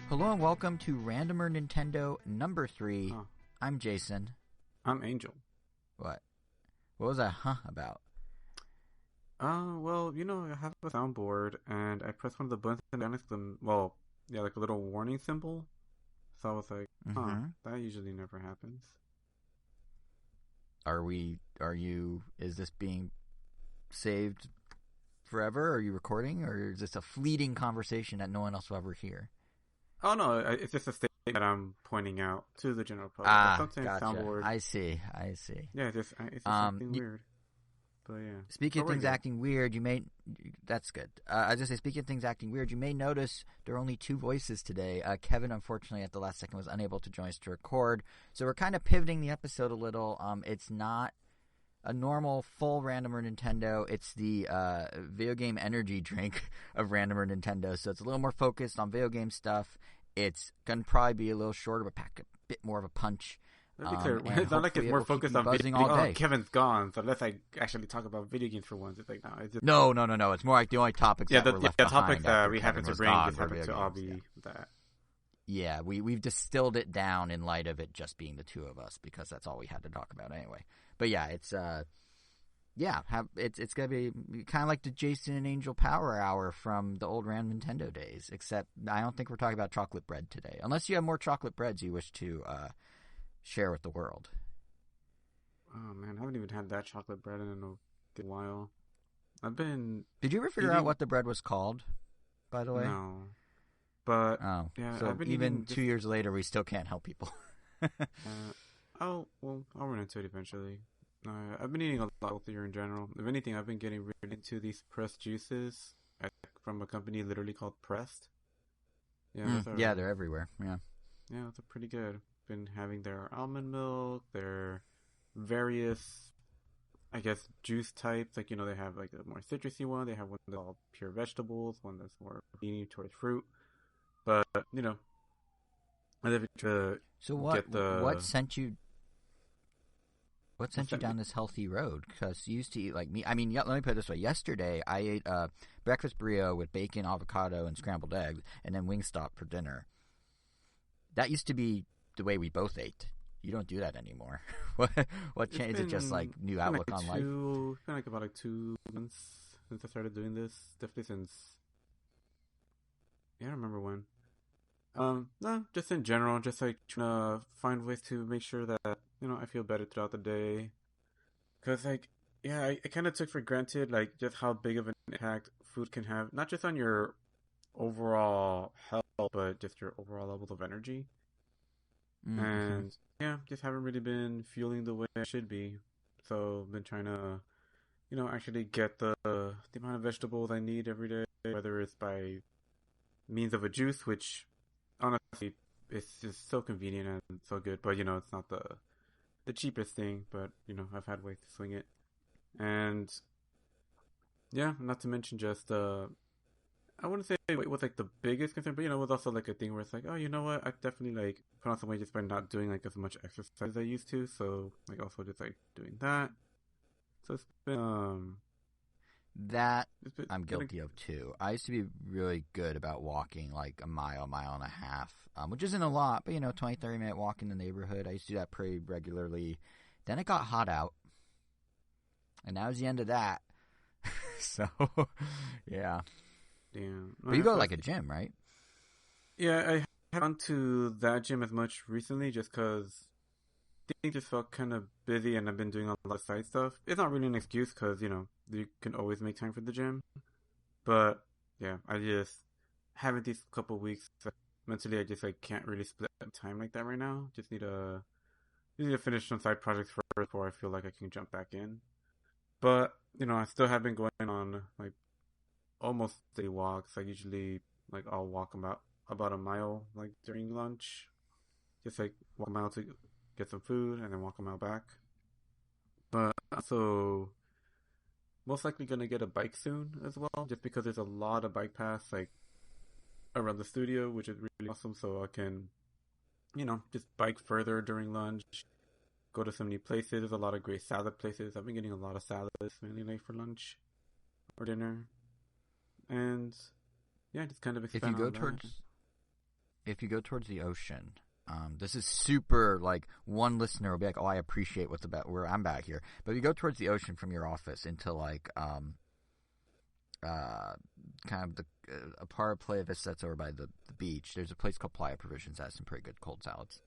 Hello and welcome to Randomer Nintendo number 3. Oh. I'm Jason. I'm Angel. What? What was that about? Well, I have a soundboard, and I pressed one of the buttons and next to them, like a little warning symbol. So I was like, that usually never happens. Is this being saved forever? Are you recording? Or is this a fleeting conversation that no one else will ever hear? Oh, no, it's just a statement that I'm pointing out to the general public. Gotcha. Soundboard. I see. Yeah, it's just something weird. But yeah. Speaking of things acting weird, that's good. I was just say, speaking of things acting weird, you may notice there are only 2 voices today. Kevin, unfortunately, at the last second was unable to join us to record, so we're kind of pivoting the episode a little. It's not a normal full Randomer Nintendo. It's the video game energy drink of Randomer Nintendo, so it's a little more focused on video game stuff. It's going to probably be a little shorter, but pack a bit more of a punch. Let's be clear. It's not like it's more focused on video games. Oh, Kevin's gone, so let's actually talk about video games for once. It's like, no. It's more like the only topics that were left behind. The topics that we happen to bring just happen to all be that. Yeah, we've distilled it down in light of it just being the 2 of us, because that's all we had to talk about anyway. But yeah, it's it's gonna be kind of like the Jason and Angel Power Hour from the old Ram Nintendo days, except I don't think we're talking about chocolate bread today, unless you have more chocolate breads you wish to share with the world. Oh man, I haven't even had that chocolate bread in a while. Did you ever figure out what the bread was called, by the way? No. But yeah, so even 2 years later, we still can't help people. I'll run into it eventually. I've been eating a lot healthier in general. If anything, I've been getting really into these pressed juices from a company literally called Pressed. Yeah, they're everywhere. Yeah, they're pretty good. Been having their almond milk, their various, I guess, juice types. Like, they have like a more citrusy one. They have one that's all pure vegetables, one that's more leaning towards fruit. But I live to what sent you? What sent you down this healthy road? Because you used to eat like me. I mean, let me put it this way. Yesterday, I ate breakfast burrito with bacon, avocado, and scrambled eggs, and then Wingstop for dinner. That used to be the way we both ate. You don't do that anymore. What changed? Is it just like new outlook on life? It's been like about 2 months since I started doing this. Definitely since, I don't remember when. No, just in general, just like trying to find ways to make sure that, I feel better throughout the day. Cause I kind of took for granted, like, just how big of an impact food can have, not just on your overall health, but just your overall levels of energy. Mm-hmm. And just haven't really been fueling the way I should be. So I've been trying to, actually get the amount of vegetables I need every day, whether it's by means of a juice, which honestly, it's just so convenient and so good, but it's not the cheapest thing, but I've had ways to swing it. And not to mention just I wouldn't say it was like the biggest concern, but it was also like a thing where it's like, oh, you know what, I definitely like put on some weight just by not doing like as much exercise as I used to, so like also just like doing that. So it's been I'm guilty of too. I used to be really good about walking like a mile and a half, which isn't a lot, but 20-30 minute walk in the neighborhood. I used to do that pretty regularly. Then it got hot out, and that was the end of that. So, yeah. Damn. But you go to like a gym, right? Yeah, I haven't gone to that gym as much recently just because things just felt kind of busy and I've been doing a lot of side stuff. It's not really an excuse because, you can always make time for the gym. But, yeah, I just haven't these couple weeks. Mentally, I just can't really split time like that right now. Just need to finish some side projects first before I feel like I can jump back in. But, I still have been going on, like, almost daily walks. I usually, I'll walk about a mile, during lunch. Just, walk a mile to get some food and then walk a mile back. But also most likely going to get a bike soon as well, just because there's a lot of bike paths around the studio, which is really awesome. So I can, just bike further during lunch, go to some new places. There's a lot of great salad places. I've been getting a lot of salads mainly for lunch or dinner. And just kind of expand on that. if you go towards the ocean, this is super, like, one listener will be like, oh, I appreciate what's about where I'm back here. But if you go towards the ocean from your office into, like, kind of a part of Playa Vista that's over by the beach, there's a place called Playa Provisions that has some pretty good cold salads.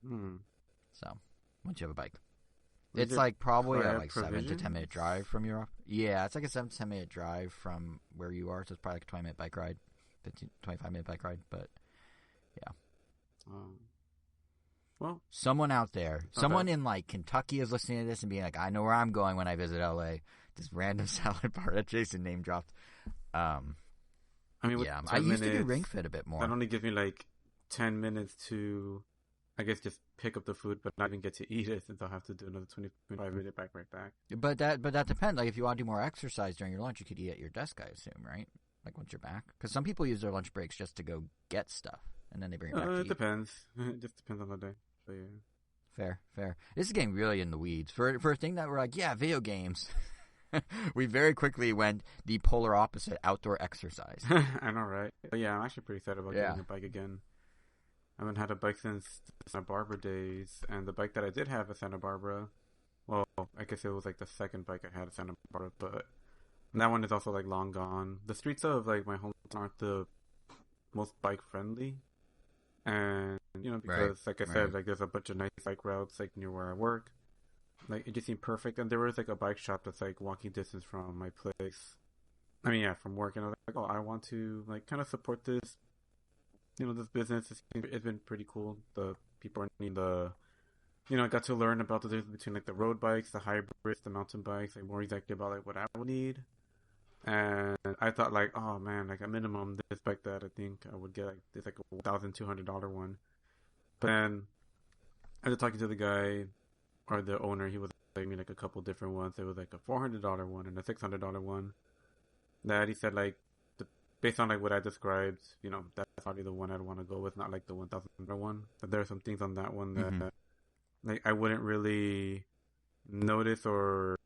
So, once you have a bike. It's like probably a 7 to 10 minute drive from your office. Yeah, it's like a 7 to 10 minute drive from where you are, so it's probably like a 20-minute bike ride, 25-minute bike ride, but yeah. Well, someone out there, someone in like Kentucky is listening to this and being like, I know where I'm going when I visit LA. This random salad bar that Jason name dropped. I mean, yeah, I used to do Ring Fit a bit more. That only gives me like 10 minutes to, I guess, just pick up the food, but not even get to eat it, since I'll have to do another 25-minute bike right back. But that depends. Like, if you want to do more exercise during your lunch, you could eat at your desk, I assume, right? Like, once you're back, because some people use their lunch breaks just to go get stuff, and then they bring it back. It depends. It just depends on the day. So yeah. Fair. This is getting really in the weeds for a thing that we're like, yeah, video games. We very quickly went the polar opposite, outdoor exercise. I know, right? But yeah, I'm actually pretty excited about getting a bike again. I haven't had a bike since the Santa Barbara days, and the bike that I did have at Santa Barbara, well, I guess it was like the second bike I had at Santa Barbara, but that one is also like long gone. The streets of like my hometown aren't the most bike friendly, and because like I said, like there's a bunch of nice bike routes like near where I work. Like, it just seemed perfect. And there was, like, a bike shop that's, like, walking distance from my place. I mean, yeah, from work. And I was like, oh, I want to, like, kind of support this, this business. It's been pretty cool. The people are needing I got to learn about the difference between, like, the road bikes, the hybrids, the mountain bikes, like, more exactly about, like, what I would need. And I thought, like, oh, man, like, a minimum, this bike that I think I would get, like, this, like, a $1,200 one. But then, after talking to the guy, or the owner, he was like me like a couple different ones. There was like a $400 one and a $600 one. That he said like, based on like what I described, that's probably the one I'd want to go with, not like the $1,000 one. But there are some things on that one that like I wouldn't really notice or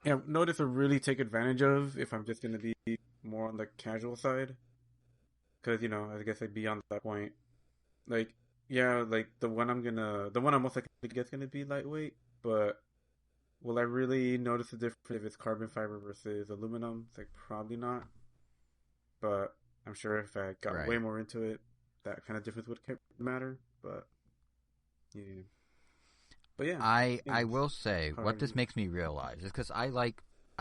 really take advantage of if I'm just gonna be more on the casual side. Because I guess I'd be on that point, like. Yeah, like the one I'm most likely to get is gonna be lightweight, but will I really notice the difference if it's carbon fiber versus aluminum? It's like probably not. But I'm sure if I got way more into it, that kind of difference would matter. But yeah. But yeah, I will say what this makes me realize is because I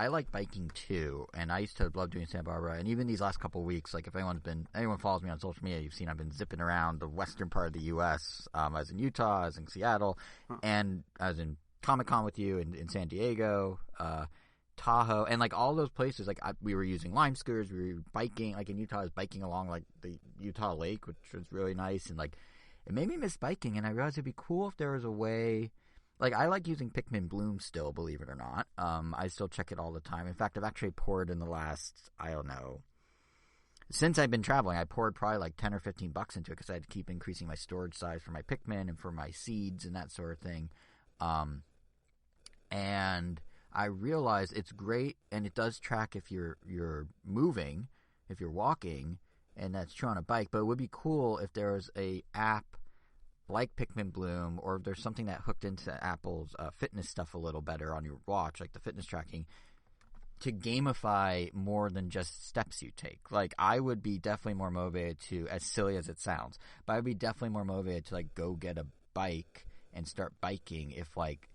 like biking too, and I used to love doing Santa Barbara, and even these last couple of weeks, like if anyone follows me on social media, you've seen I've been zipping around the western part of the U.S. I was in Utah, I was in Seattle, and I was in Comic-Con with you in San Diego, Tahoe, and like all those places, like we were using Lime scooters, we were biking, like in Utah I was biking along like the Utah Lake, which was really nice, and like it made me miss biking, and I realized it'd be cool if there was a way. Like, I like using Pikmin Bloom still, believe it or not. I still check it all the time. In fact, I've actually poured in the last, I don't know, since I've been traveling, I poured probably like 10 or 15 bucks into it because I had to keep increasing my storage size for my Pikmin and for my seeds and that sort of thing. And I realized it's great, and it does track if you're moving, if you're walking, and that's true on a bike. But it would be cool if there was a app like Pikmin Bloom, or if there's something that hooked into Apple's fitness stuff a little better on your watch, like the fitness tracking, to gamify more than just steps you take. Like, I would be definitely more motivated to, as silly as it sounds, but I'd be definitely more motivated to, like, go get a bike and start biking if, like,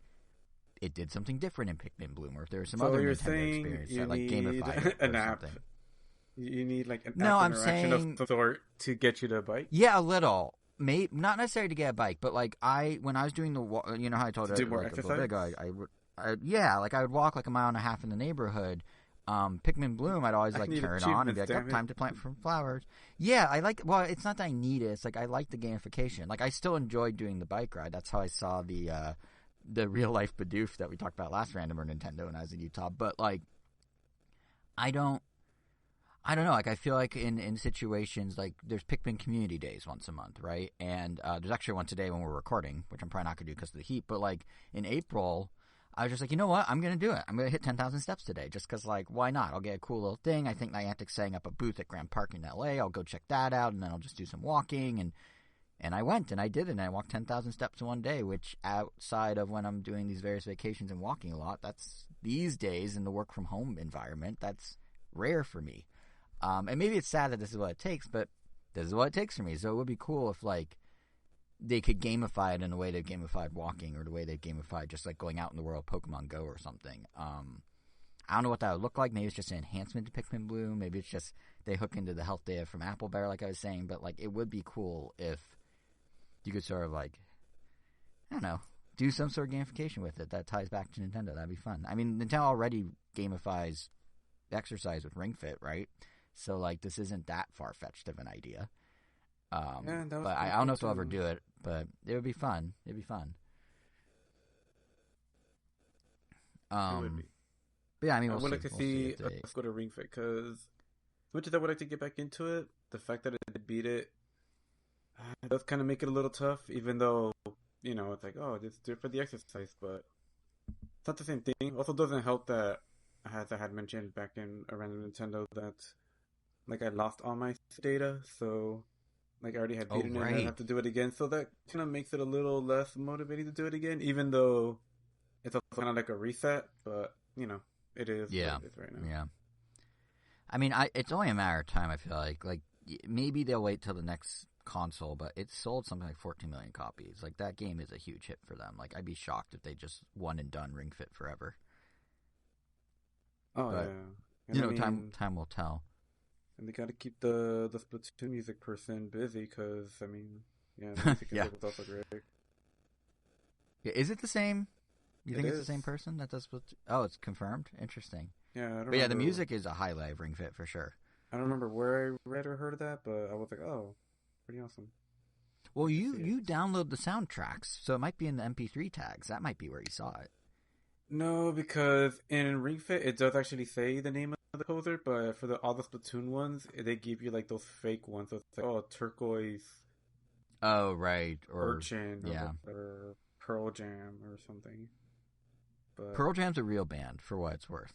it did something different in Pikmin Bloom, or if there was some other Nintendo experience that, like, gamified it or app. Something. You need, like, an app interaction of some sort to get you to a bike? Yeah, a little. Not necessarily to get a bike, but like when I was doing the, how I told you, do more like, exercise. I would walk like a mile and a half in the neighborhood. Pikmin Bloom, I'd always like turn on and be like, time to plant some flowers. Yeah, I like. Well, it's not that I need it. It's like I like the gamification. Like I still enjoyed doing the bike ride. That's how I saw the real life Bidoof that we talked about last Random or Nintendo when I was in Utah. But like, I don't know, like I feel like in situations like there's Pikmin community days once a month, right? And there's actually one today when we're recording, which I'm probably not going to do because of the heat, but like in April, I was just like, you know what? I'm going to do it. I'm going to hit 10,000 steps today just because, like, why not? I'll get a cool little thing. I think Niantic's setting up a booth at Grand Park in L.A. I'll go check that out, and then I'll just do some walking. And I went, and I did it, and I walked 10,000 steps in one day, which outside of when I'm doing these various vacations and walking a lot, that's these days in the work-from-home environment, that's rare for me. And maybe it's sad that this is what it takes, but this is what it takes for me. So it would be cool if, like, they could gamify it in the way they've gamified walking or the way they've gamified just, like, going out in the world, Pokemon Go or something. I don't know what that would look like. Maybe it's just an enhancement to Pikmin Bloom. Maybe it's just they hook into the health data from Apple Bear, like I was saying. But, like, it would be cool if you could sort of, like, I don't know, do some sort of gamification with it that ties back to Nintendo. That'd be fun. I mean, Nintendo already gamifies exercise with Ring Fit, right? So, like, this isn't that far-fetched of an idea. But I don't know if they'll ever do it, but it would be fun. It'd be fun. It would be. But yeah, I mean, I would like to see let's go to Ring Fit, because as much as I would like to get back into it, the fact that it beat it does kind of make it a little tough, even though, you know, it's like, oh, just do it for the exercise, but it's not the same thing. Also doesn't help that, as I had mentioned back in around Nintendo, that, like, I lost all my data, so, like, I already had beaten it, and I have to do it again, so that kind of makes it a little less motivating to do it again, even though it's also kind of like a reset, but, you know, it is what it is right now. Yeah. I mean, it's only a matter of time, I feel like. Like, maybe they'll wait till the next console, but it's sold something like 14 million copies. Like, that game is a huge hit for them. Like, I'd be shocked if they just one and done Ring Fit forever. Oh, but, yeah. You know, time will tell. And they got to keep the Splatoon music person busy, because, I mean, yeah, the music is also great. Yeah, is it the same? You think it's the is. same person that does Splatoon? Oh, it's confirmed? Interesting. Yeah, I don't But yeah, the music is a highlight of Ring Fit for sure. I don't remember where I read or heard of that, but I was like, oh, pretty awesome. Well, you download the soundtracks, so it might be in the MP3 tags. That might be where you saw it. No, because in Ring Fit, it does actually say the name of the composer, but for all the Splatoon ones, they give you, like, those fake ones. So it's like, oh, Turquoise. Oh, right. Or Urchin. Or Pearl Jam or something. But Pearl Jam's a real band, for what it's worth.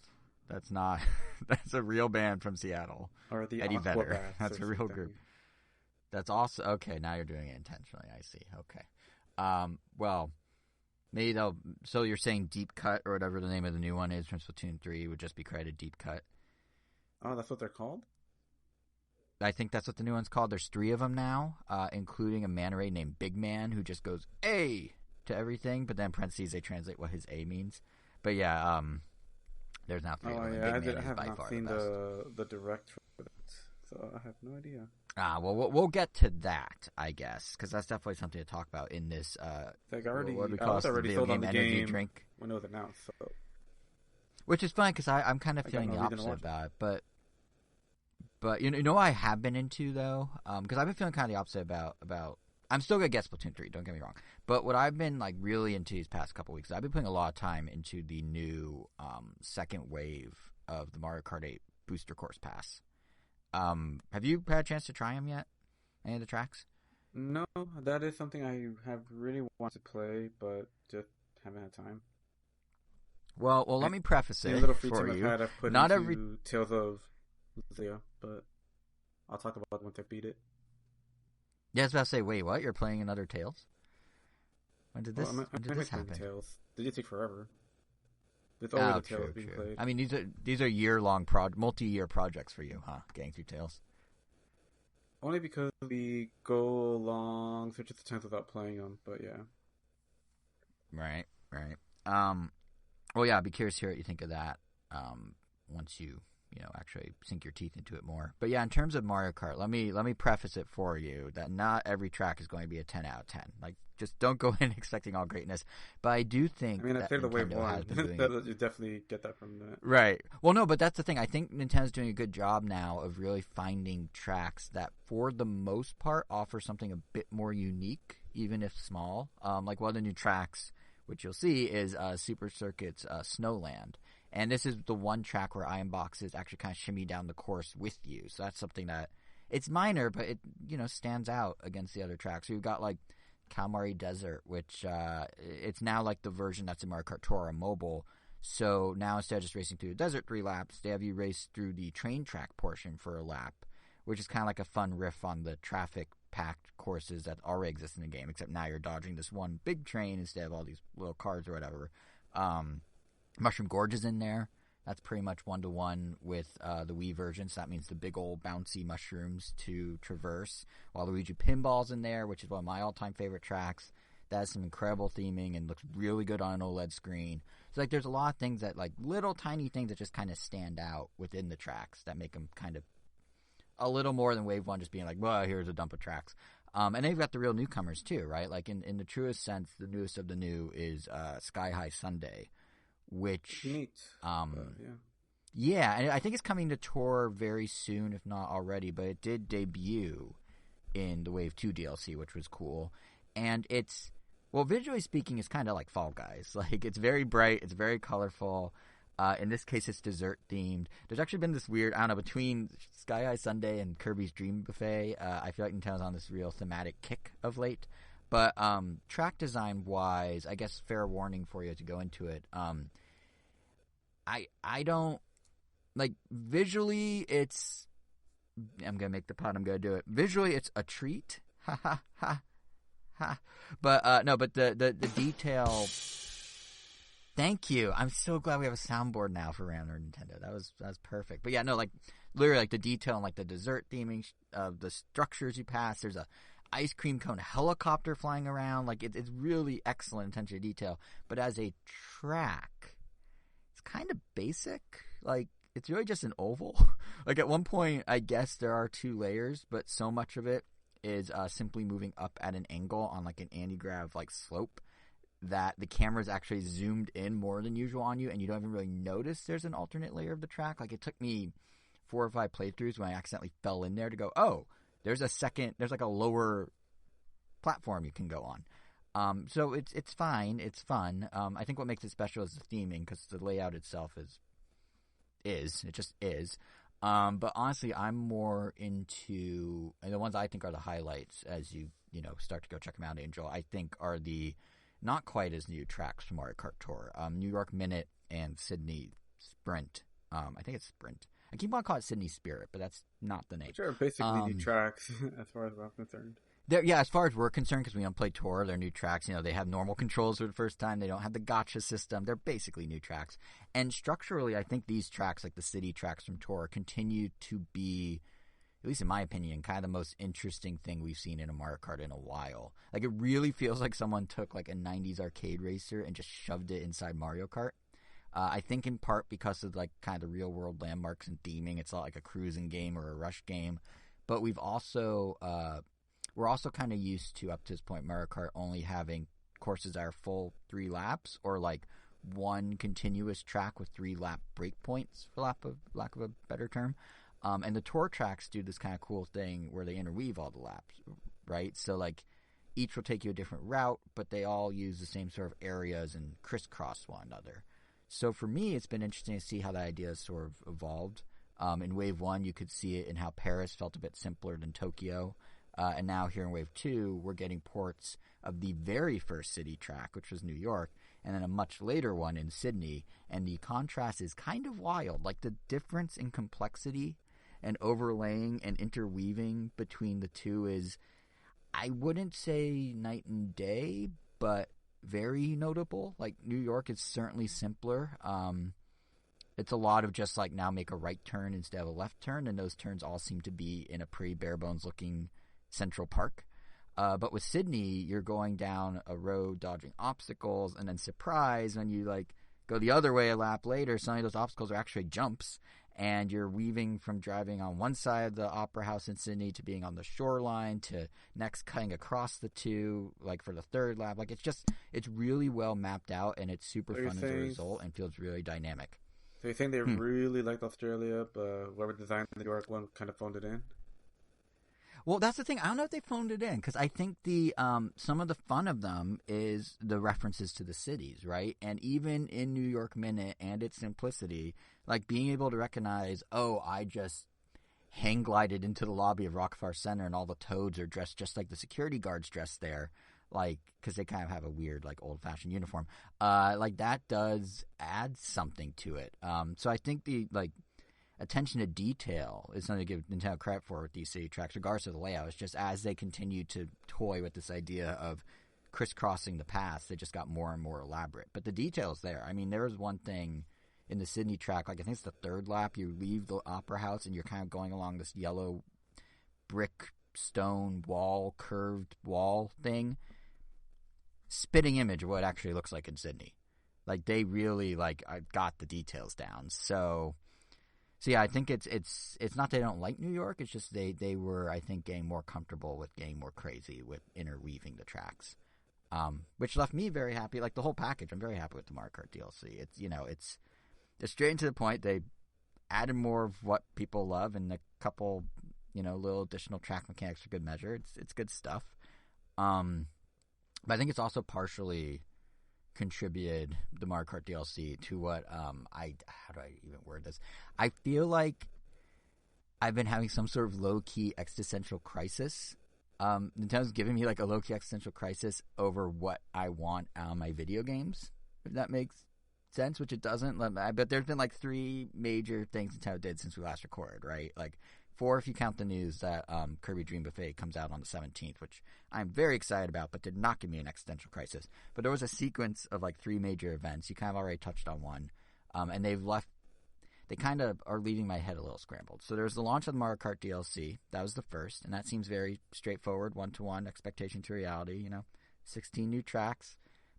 That's not... That's a real band from Seattle. Or the Eddie Vedder. Aquabats. That's a real something. group. That's also... Okay, now you're doing it intentionally. I see. Okay. Well... Maybe they'll... So you're saying Deep Cut, or whatever the name of the new one is from Splatoon 3, would just be credited Deep Cut? Oh, that's what they're called? I think that's what the new one's called. There's 3 of them now, including a manta ray named Big Man, who just goes, A! To everything, but then in parentheses they translate what his A means. But yeah, there's now 3 of them. Yeah, Big Man I is have by not far seen the best. the direct for that, so I have no idea. Well, we'll get to that, I guess, because that's definitely something to talk about in this. Like I was already sold on the game drink when it was announced, so. Which is fun because I'm kind of feeling the opposite about it, but you know what I have been into though, because I've been feeling kind of the opposite about. I'm still gonna get Splatoon 3, don't get me wrong, but what I've been like really into these past couple weeks, I've been putting a lot of time into the new second wave of the Mario Kart 8 Booster Course Pass. Have you had a chance to try them yet? Any of the tracks? No, that is something I have really wanted to play, but just haven't had time. Well, let me preface it a little free for time you. I've put Not into every Tales of Zia, but I'll talk about it once I beat it. Yeah, I was about to say, wait, what? You're playing another Tales? When did this happen? Tales. They did take forever. There's always a Tales being played. I mean, these are year-long multi-year projects for you, huh? Getting through Tales. Only because we go along such of times without playing them, but yeah. Right. Well, yeah, I'd be curious to hear what you think of that once you actually sink your teeth into it more. But yeah, in terms of Mario Kart, let me preface it for you that not every track is going to be a 10 out of 10. Like, just don't go in expecting all greatness. But I do think I say the Wave 1. Doing... You definitely get that from that. Right. Well, no, but that's the thing. I think Nintendo's doing a good job now of really finding tracks that, for the most part, offer something a bit more unique, even if small. Like one of the new tracks, which you'll see, is Super Circuit's Snowland. And this is the one track where Iron Boxes actually kind of shimmy down the course with you. So that's something that, it's minor, but it, stands out against the other tracks. So you've got, like, Kalmari Desert, which it's now like the version that's in Mario Kart Tour on mobile. So now instead of just racing through the desert 3 laps, they have you race through the train track portion for a lap, which is kind of like a fun riff on the traffic-packed courses that already exist in the game, except now you're dodging this one big train instead of all these little cars or whatever. Mushroom Gorge is in there. That's pretty much one-to-one with the Wii version, so that means the big old bouncy mushrooms to traverse. Waluigi Pinball's in there, which is one of my all-time favorite tracks. That has some incredible theming and looks really good on an OLED screen. So, like, there's a lot of things that, like, little tiny things that just kind of stand out within the tracks that make them kind of a little more than Wave 1 just being like, well, here's a dump of tracks. And then you've got the real newcomers, too, right? Like, in the truest sense, the newest of the new is Sky High Sundae, which... Neat. Yeah, and I think it's coming to Tour very soon, if not already, but it did debut in the Wave 2 DLC, which was cool. And it's... Well, visually speaking, it's kind of like Fall Guys. Like, it's very bright, it's very colorful. In this case, it's dessert-themed. There's actually been this weird, I don't know, between Sky High Sundae and Kirby's Dream Buffet, I feel like Nintendo's on this real thematic kick of late. But track design-wise, I guess fair warning for you to go into it. I don't... Like, visually, it's... I'm going to make the pun, I'm going to do it. Visually, it's a treat. Ha, ha, ha. Ha. But no, but the detail. Thank you. I'm so glad we have a soundboard now for Random Nintendo. That was perfect. But yeah, no, like literally, like the detail and like the dessert theming of the structures you pass. There's a ice cream cone helicopter flying around. Like it's really excellent attention to detail. But as a track, it's kind of basic. Like it's really just an oval. Like at one point, I guess there are 2 layers, but so much of it is simply moving up at an angle on like an anti-grav like slope that the camera's actually zoomed in more than usual on you, and you don't even really notice there's an alternate layer of the track. Like it took me 4 or 5 playthroughs when I accidentally fell in there to go, oh, there's like a lower platform you can go on. So it's fine, it's fun. I think what makes it special is the theming, because the layout itself it just is. But honestly, I'm more into, and the ones I think are the highlights as you start to go check them out, Angel, I think are the not quite as new tracks from Mario Kart Tour. New York Minute and Sydney Sprint. I think it's Sprint. I keep on calling it Sydney Spirit, but that's not the name. Which are basically new tracks, as far as I'm concerned. Yeah, as far as we're concerned, because we don't play Tour, they're new tracks. They have normal controls for the first time. They don't have the gotcha system. They're basically new tracks. And structurally, I think these tracks, like the city tracks from Tour, continue to be, at least in my opinion, kind of the most interesting thing we've seen in a Mario Kart in a while. Like, it really feels like someone took, like, a 90s arcade racer and just shoved it inside Mario Kart. I think in part because of, like, kind of the real-world landmarks and theming. It's not like a cruising game or a rush game. But we've also... we're also kind of used to, up to this point, Mario Kart only having courses that are full 3 laps, or like one continuous track with 3 lap breakpoints, for lack of a better term. And the Tour tracks do this kind of cool thing where they interweave all the laps, right? So like each will take you a different route, but they all use the same sort of areas and crisscross one another. So for me, it's been interesting to see how that idea has sort of evolved. In Wave 1, you could see it in how Paris felt a bit simpler than Tokyo. And now here in Wave 2, we're getting ports of the very first city track, which was New York, and then a much later one in Sydney. And the contrast is kind of wild. Like the difference in complexity and overlaying and interweaving between the two is, I wouldn't say night and day, but very notable. Like New York is certainly simpler. It's a lot of just like now make a right turn instead of a left turn, and those turns all seem to be in a pretty bare bones looking Central Park. But with Sydney, you're going down a road dodging obstacles, and then surprise, when you like go the other way a lap later, suddenly those obstacles are actually jumps, and you're weaving from driving on one side of the Opera House in Sydney to being on the shoreline to next cutting across the two, like for the third lap. Like it's really well mapped out, and it's super fun as a result and feels really dynamic. So you think they really liked Australia, but whoever designed the New York one kind of phoned it in? Well, that's the thing. I don't know if they phoned it in, because I think the some of the fun of them is the references to the cities, right? And even in New York Minute and its simplicity, like being able to recognize, oh, I just hang glided into the lobby of Rockefeller Center and all the toads are dressed just like the security guards dressed there. like, because they kind of have a weird, like, old-fashioned uniform, like, that does add something to it. So I think the, like, attention to detail is something to give Nintendo credit for with these city tracks, regardless of the layout. It's just as they continue to toy with this idea of crisscrossing the paths, they just got more and more elaborate. But the detail's there. I mean, there was one thing in the Sydney track, like I think it's the third lap, you leave the Opera House and you're kind of going along this yellow brick stone wall, curved wall thing. Spitting image of what it actually looks like in Sydney. Like, they really, like, got the details down. So yeah, I think it's not they don't like New York. It's just they were, I think, getting more comfortable with getting more crazy with interweaving the tracks, which left me very happy. Like, the whole package, I'm very happy with the Mario Kart DLC. It's, you know, it's straight and to the point. They added more of what people love and a couple, you know, little additional track mechanics for good measure. It's good stuff. But I think it's also partially contributed, the Mario Kart DLC, to what how do I even word this? I feel like I've been having some sort of low-key existential crisis. Nintendo's giving me like a low-key existential crisis over what I want out of my video games, if that makes sense, which it doesn't. But there's been like 3 major things Nintendo did since we last recorded, right? Like 4 if you count the news that Kirby Dream Buffet comes out on the 17th, which I'm very excited about, but did not give me an existential crisis. But there was a sequence of like 3 major events. You kind of already touched on one. And they kind of are leaving my head a little scrambled. So there's the launch of the Mario Kart DLC. That was the first, and that seems very straightforward, one-to-one, expectation to reality, you know. 16 new tracks,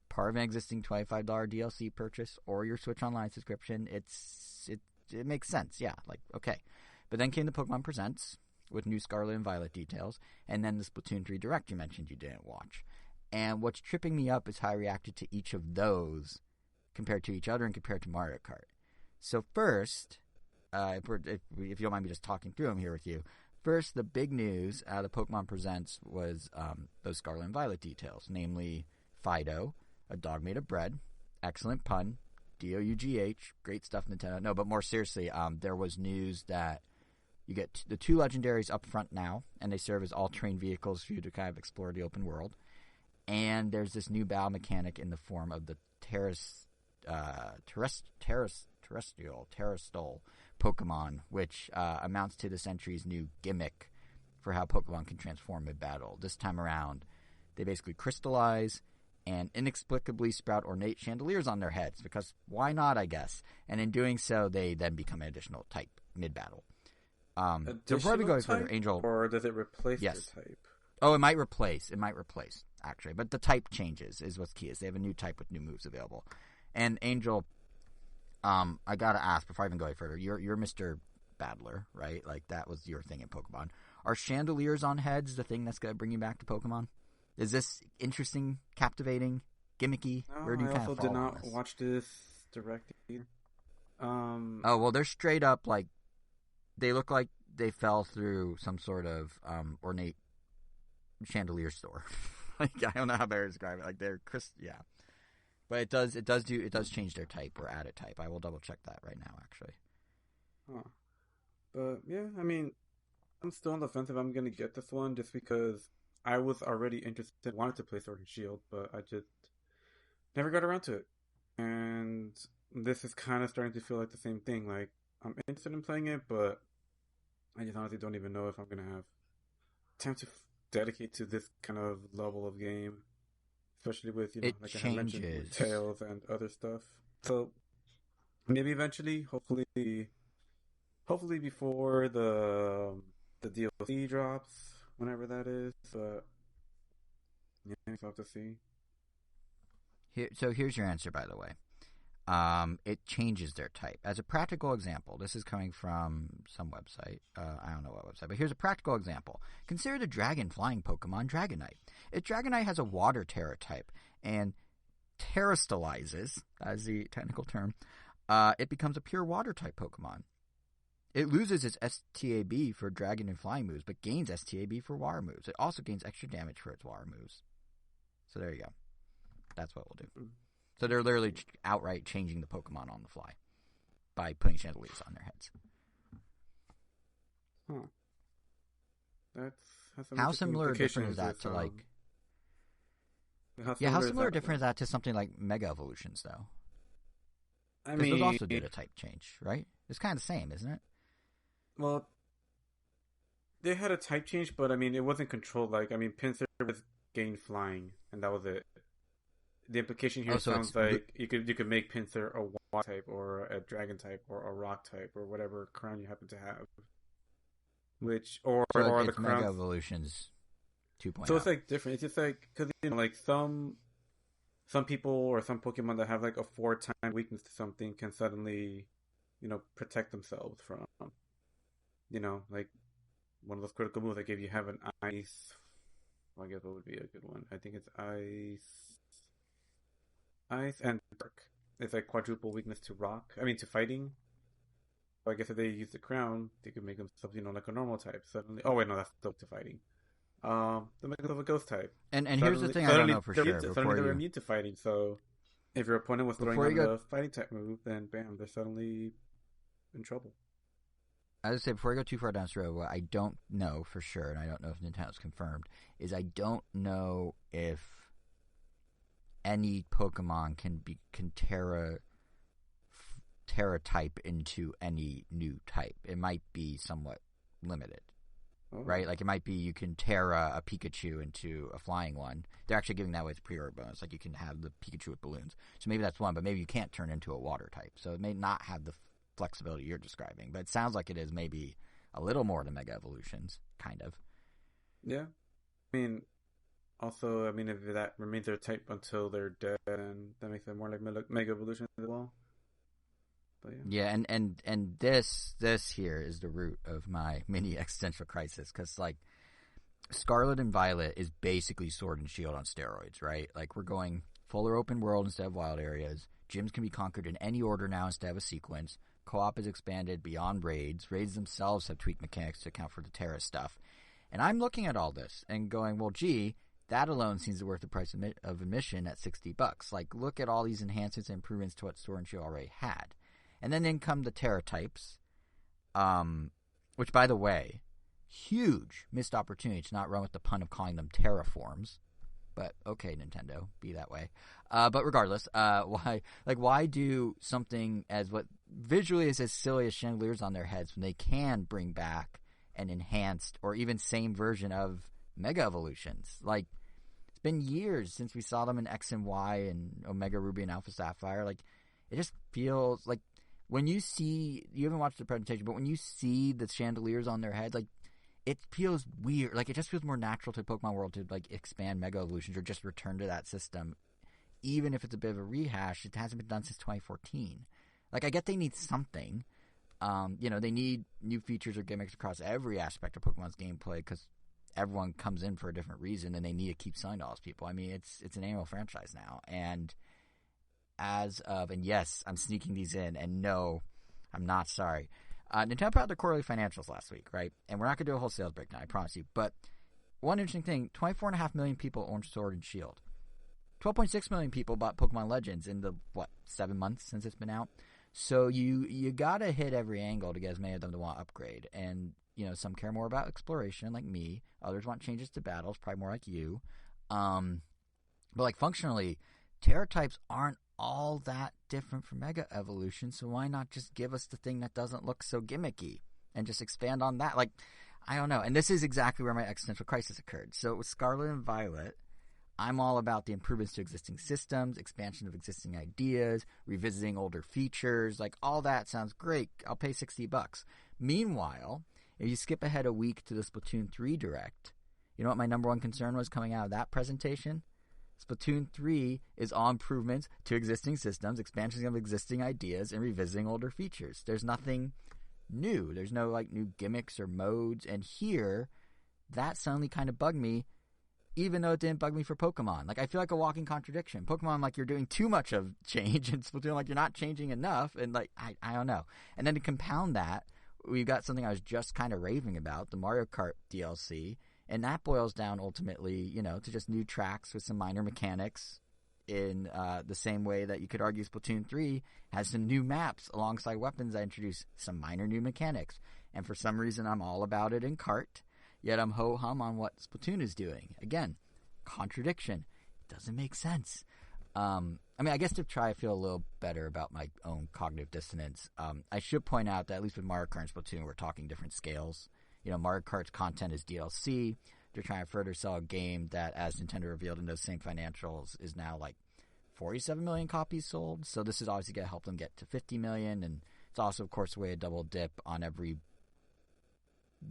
part of an existing $25 DLC purchase, or your Switch Online subscription. It makes sense, yeah, like, okay. But then came the Pokemon Presents with new Scarlet and Violet details, and then the Splatoon 3 Direct you mentioned you didn't watch. And what's tripping me up is how I reacted to each of those compared to each other and compared to Mario Kart. So first, if you don't mind me just talking through them here with you, first, the big news out of the Pokemon Presents was those Scarlet and Violet details, namely Fido, a dog made of bread, excellent pun, D-O-U-G-H, great stuff, Nintendo. No, but more seriously, there was news that you get the 2 legendaries up front now, and they serve as all-terrain vehicles for you to kind of explore the open world. And there's this new battle mechanic in the form of the terrestrial Pokemon, which amounts to this entry's new gimmick for how Pokemon can transform mid-battle. This time around, they basically crystallize and inexplicably sprout ornate chandeliers on their heads, because why not, I guess? And in doing so, they then become an additional type mid-battle. Before we go further, Angel, or does it replace yes. the type? Oh, it might replace, actually. But the type changes is what's key. Is they have a new type with new moves available. And Angel, I gotta ask before I even go any further, you're Mr. Battler, right? Like, that was your thing in Pokemon. Are chandeliers on heads the thing that's gonna bring you back to Pokemon? Is this interesting, captivating, gimmicky? No, Where do you I kind also of fall did not on this? watch this direct either. Oh, well, they're straight up, like, they look like they fell through some sort of ornate chandelier store. Like, I don't know how better to describe it. Like, they're yeah. But it does change their type or add a type. I will double check that right now, actually. Huh. But yeah, I mean, I'm still on the fence if I'm gonna get this one, just because I was already interested, wanted to play Sword and Shield, but I just never got around to it. And this is kind of starting to feel like the same thing. Like, I'm interested in playing it, but I just honestly don't even know if I'm gonna have time to dedicate to this kind of level of game, especially with, you know, like I had mentioned, with Tails and other stuff. So maybe eventually, hopefully before the DLC drops, whenever that is. But yeah, we'll have to see. So here's your answer, by the way. It changes their type. As a practical example, this is coming from some website. I don't know what website, but here's a practical example. Consider the dragon flying Pokemon Dragonite. If Dragonite has a water Terra type and terrestrializes, as the technical term, it becomes a pure water type Pokemon. It loses its STAB for dragon and flying moves, but gains STAB for water moves. It also gains extra damage for its water moves. So there you go. That's what we'll do. So they're literally outright changing the Pokemon on the fly by putting chandeliers on their heads. Huh. That's how similar or different is that to, like... How is similar or that? different is that to something like Mega Evolutions, though? I Because those mean, also did a type change, right? It's kind of the same, isn't it? well, they had a type change, but I mean, it wasn't controlled. Like, I mean, Pinsir was gained flying, and that was it. The implication Oh, here so it's sounds like you could make Pinsir a water type or a dragon type or a rock type or whatever crown you happen to have. Which or the it's Mega crowns. Evolutions 2.0. So it's like different. It's just like because like some people or some Pokemon that have like a 4-time weakness to something can suddenly protect themselves from like one of those critical moves. Like if you have an ice, well, I guess what would be a good one? I think it's ice and dark. It's like quadruple weakness to rock. I mean to fighting. So I guess if they use the crown, they could make themselves like a normal type. Suddenly, oh wait, no, that's still to fighting. They make themselves a ghost type. And here's the Suddenly, thing I don't suddenly know for they're sure. immune suddenly they're immune to fighting. So if your opponent was throwing Before out you go, a fighting type move, then bam, they're suddenly in trouble. I would say before I go too far down this road, what I don't know for sure, and I don't know if Nintendo's confirmed, is I don't know if any Pokemon can Terra type into any new type. It might be somewhat limited. Oh. Right? Like it might be you can Terra a Pikachu into a flying one. They're actually giving that away as a pre-order bonus. Like you can have the Pikachu with balloons. So maybe that's one, but maybe you can't turn into a water type. So it may not have the flexibility you're describing. But it sounds like it is maybe a little more than Mega Evolutions, kind of. Yeah. I mean, also, I mean, if that remains their type until they're dead, then that makes them more like Mega Evolution as well. But yeah, and this here is the root of my mini existential crisis, because like Scarlet and Violet is basically Sword and Shield on steroids, right? Like we're going fuller open world instead of wild areas. Gyms can be conquered in any order now instead of a sequence. Co-op is expanded beyond raids. Raids themselves have tweaked mechanics to account for the Terra stuff. And I'm looking at all this and going, well, gee, that alone seems worth the price of admission at $60. Like, look at all these enhancements and improvements to what Sword and Shield already had. And then in come the Terra types, which, by the way, huge missed opportunity to not run with the pun of calling them terraforms. But okay, Nintendo, be that way. But regardless, why do something as what visually is as silly as chandeliers on their heads when they can bring back an enhanced or even same version of Mega Evolutions? Like, it's been years since we saw them in X and Y and Omega Ruby and Alpha Sapphire. Like, it just feels like when you haven't watched the presentation, but when you see the chandeliers on their heads, like, it feels weird. Like, it just feels more natural to Pokemon World to, like, expand Mega Evolutions or just return to that system. Even if it's a bit of a rehash, it hasn't been done since 2014. Like, I get they need something. They need new features or gimmicks across every aspect of Pokemon's gameplay because everyone comes in for a different reason and they need to keep selling to all those people. I mean, it's an annual franchise now. And and yes, I'm sneaking these in, and no, I'm not sorry. Nintendo put out their quarterly financials last week, right? And we're not going to do a whole sales breakdown, I promise you. But one interesting thing, 24.5 million people own Sword and Shield. 12.6 million people bought Pokemon Legends in the, 7 months since it's been out? So you got to hit every angle to get as many of them to want to upgrade. And, some care more about exploration, like me. Others want changes to battles, probably more like you. But, like, functionally, Terra types aren't all that different from Mega Evolution, so why not just give us the thing that doesn't look so gimmicky and just expand on that? Like, I don't know. And this is exactly where my existential crisis occurred. So with Scarlet and Violet, I'm all about the improvements to existing systems, expansion of existing ideas, revisiting older features. Like, all that sounds great. I'll pay $60. Meanwhile, if you skip ahead a week to the Splatoon 3 Direct, you know what my number one concern was coming out of that presentation? Splatoon 3 is all improvements to existing systems, expansions of existing ideas, and revisiting older features. There's nothing new. There's no, new gimmicks or modes. And here, that suddenly kind of bugged me, even though it didn't bug me for Pokemon. Like, I feel like a walking contradiction. Pokemon, you're doing too much of change, and Splatoon, you're not changing enough. And, I don't know. And then to compound that, we've got something I was just kind of raving about, the Mario Kart DLC. And that boils down ultimately, to just new tracks with some minor mechanics in the same way that you could argue Splatoon 3 has some new maps alongside weapons that introduce some minor new mechanics. And for some reason, I'm all about it in Kart, yet I'm ho-hum on what Splatoon is doing. Again, contradiction. doesn't make sense. I mean, I guess to try to feel a little better about my own cognitive dissonance, I should point out that at least with Mario Kart and Splatoon, we're talking different scales. You know, Mario Kart's content is DLC. They're trying to further sell a game that, as Nintendo revealed in those same financials, is now like 47 million copies sold. So this is obviously going to help them get to 50 million. And it's also, of course, a way to double dip on every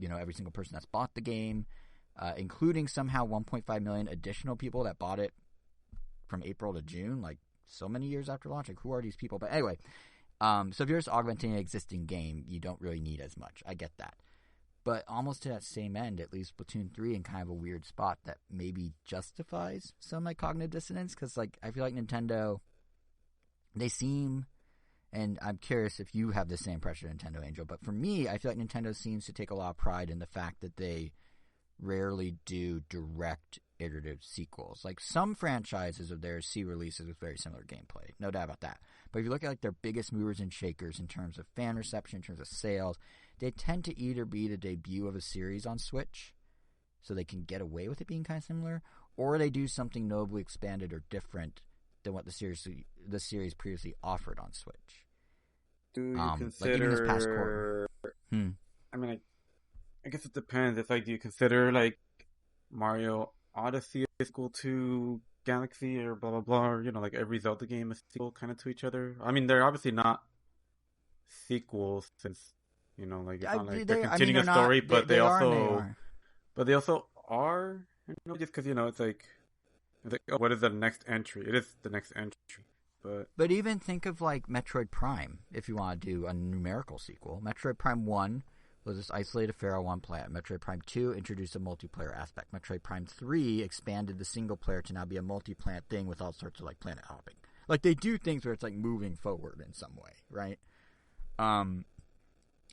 single person that's bought the game, including somehow 1.5 million additional people that bought it from April to June, like so many years after launch. Like, who are these people? But anyway, so if you're just augmenting an existing game, you don't really need as much. I get that. But almost to that same end, it leaves Splatoon 3 in kind of a weird spot that maybe justifies some of my cognitive dissonance. Because, like, I feel like Nintendo, they seem, and I'm curious if you have the same impression of Nintendo, Angel, but for me, I feel like Nintendo seems to take a lot of pride in the fact that they rarely do direct iterative sequels. Like, some franchises of theirs see releases with very similar gameplay, no doubt about that. But if you look at like their biggest movers and shakers in terms of fan reception, in terms of sales, they tend to either be the debut of a series on Switch, so they can get away with it being kind of similar, or they do something notably expanded or different than what the series previously offered on Switch. Do you consider? Like even this past quarter. I mean, I guess it depends. It's like, do you consider like Mario Odyssey a sequel to Galaxy or blah blah blah? Or, you know, like every Zelda game is a sequel kind of to each other. I mean, they're obviously not sequels since, you know, like it's not like they're continuing a story, but they also are. You know, just because, you know, it's like, oh, what is the next entry? It is the next entry. But even think of like Metroid Prime, if you want to do a numerical sequel. Metroid Prime 1 was this isolated Pharaoh 1 planet. Metroid Prime 2 introduced a multiplayer aspect. Metroid Prime 3 expanded the single player to now be a multi-planet thing with all sorts of like planet hopping. Like, they do things where it's like moving forward in some way, right? And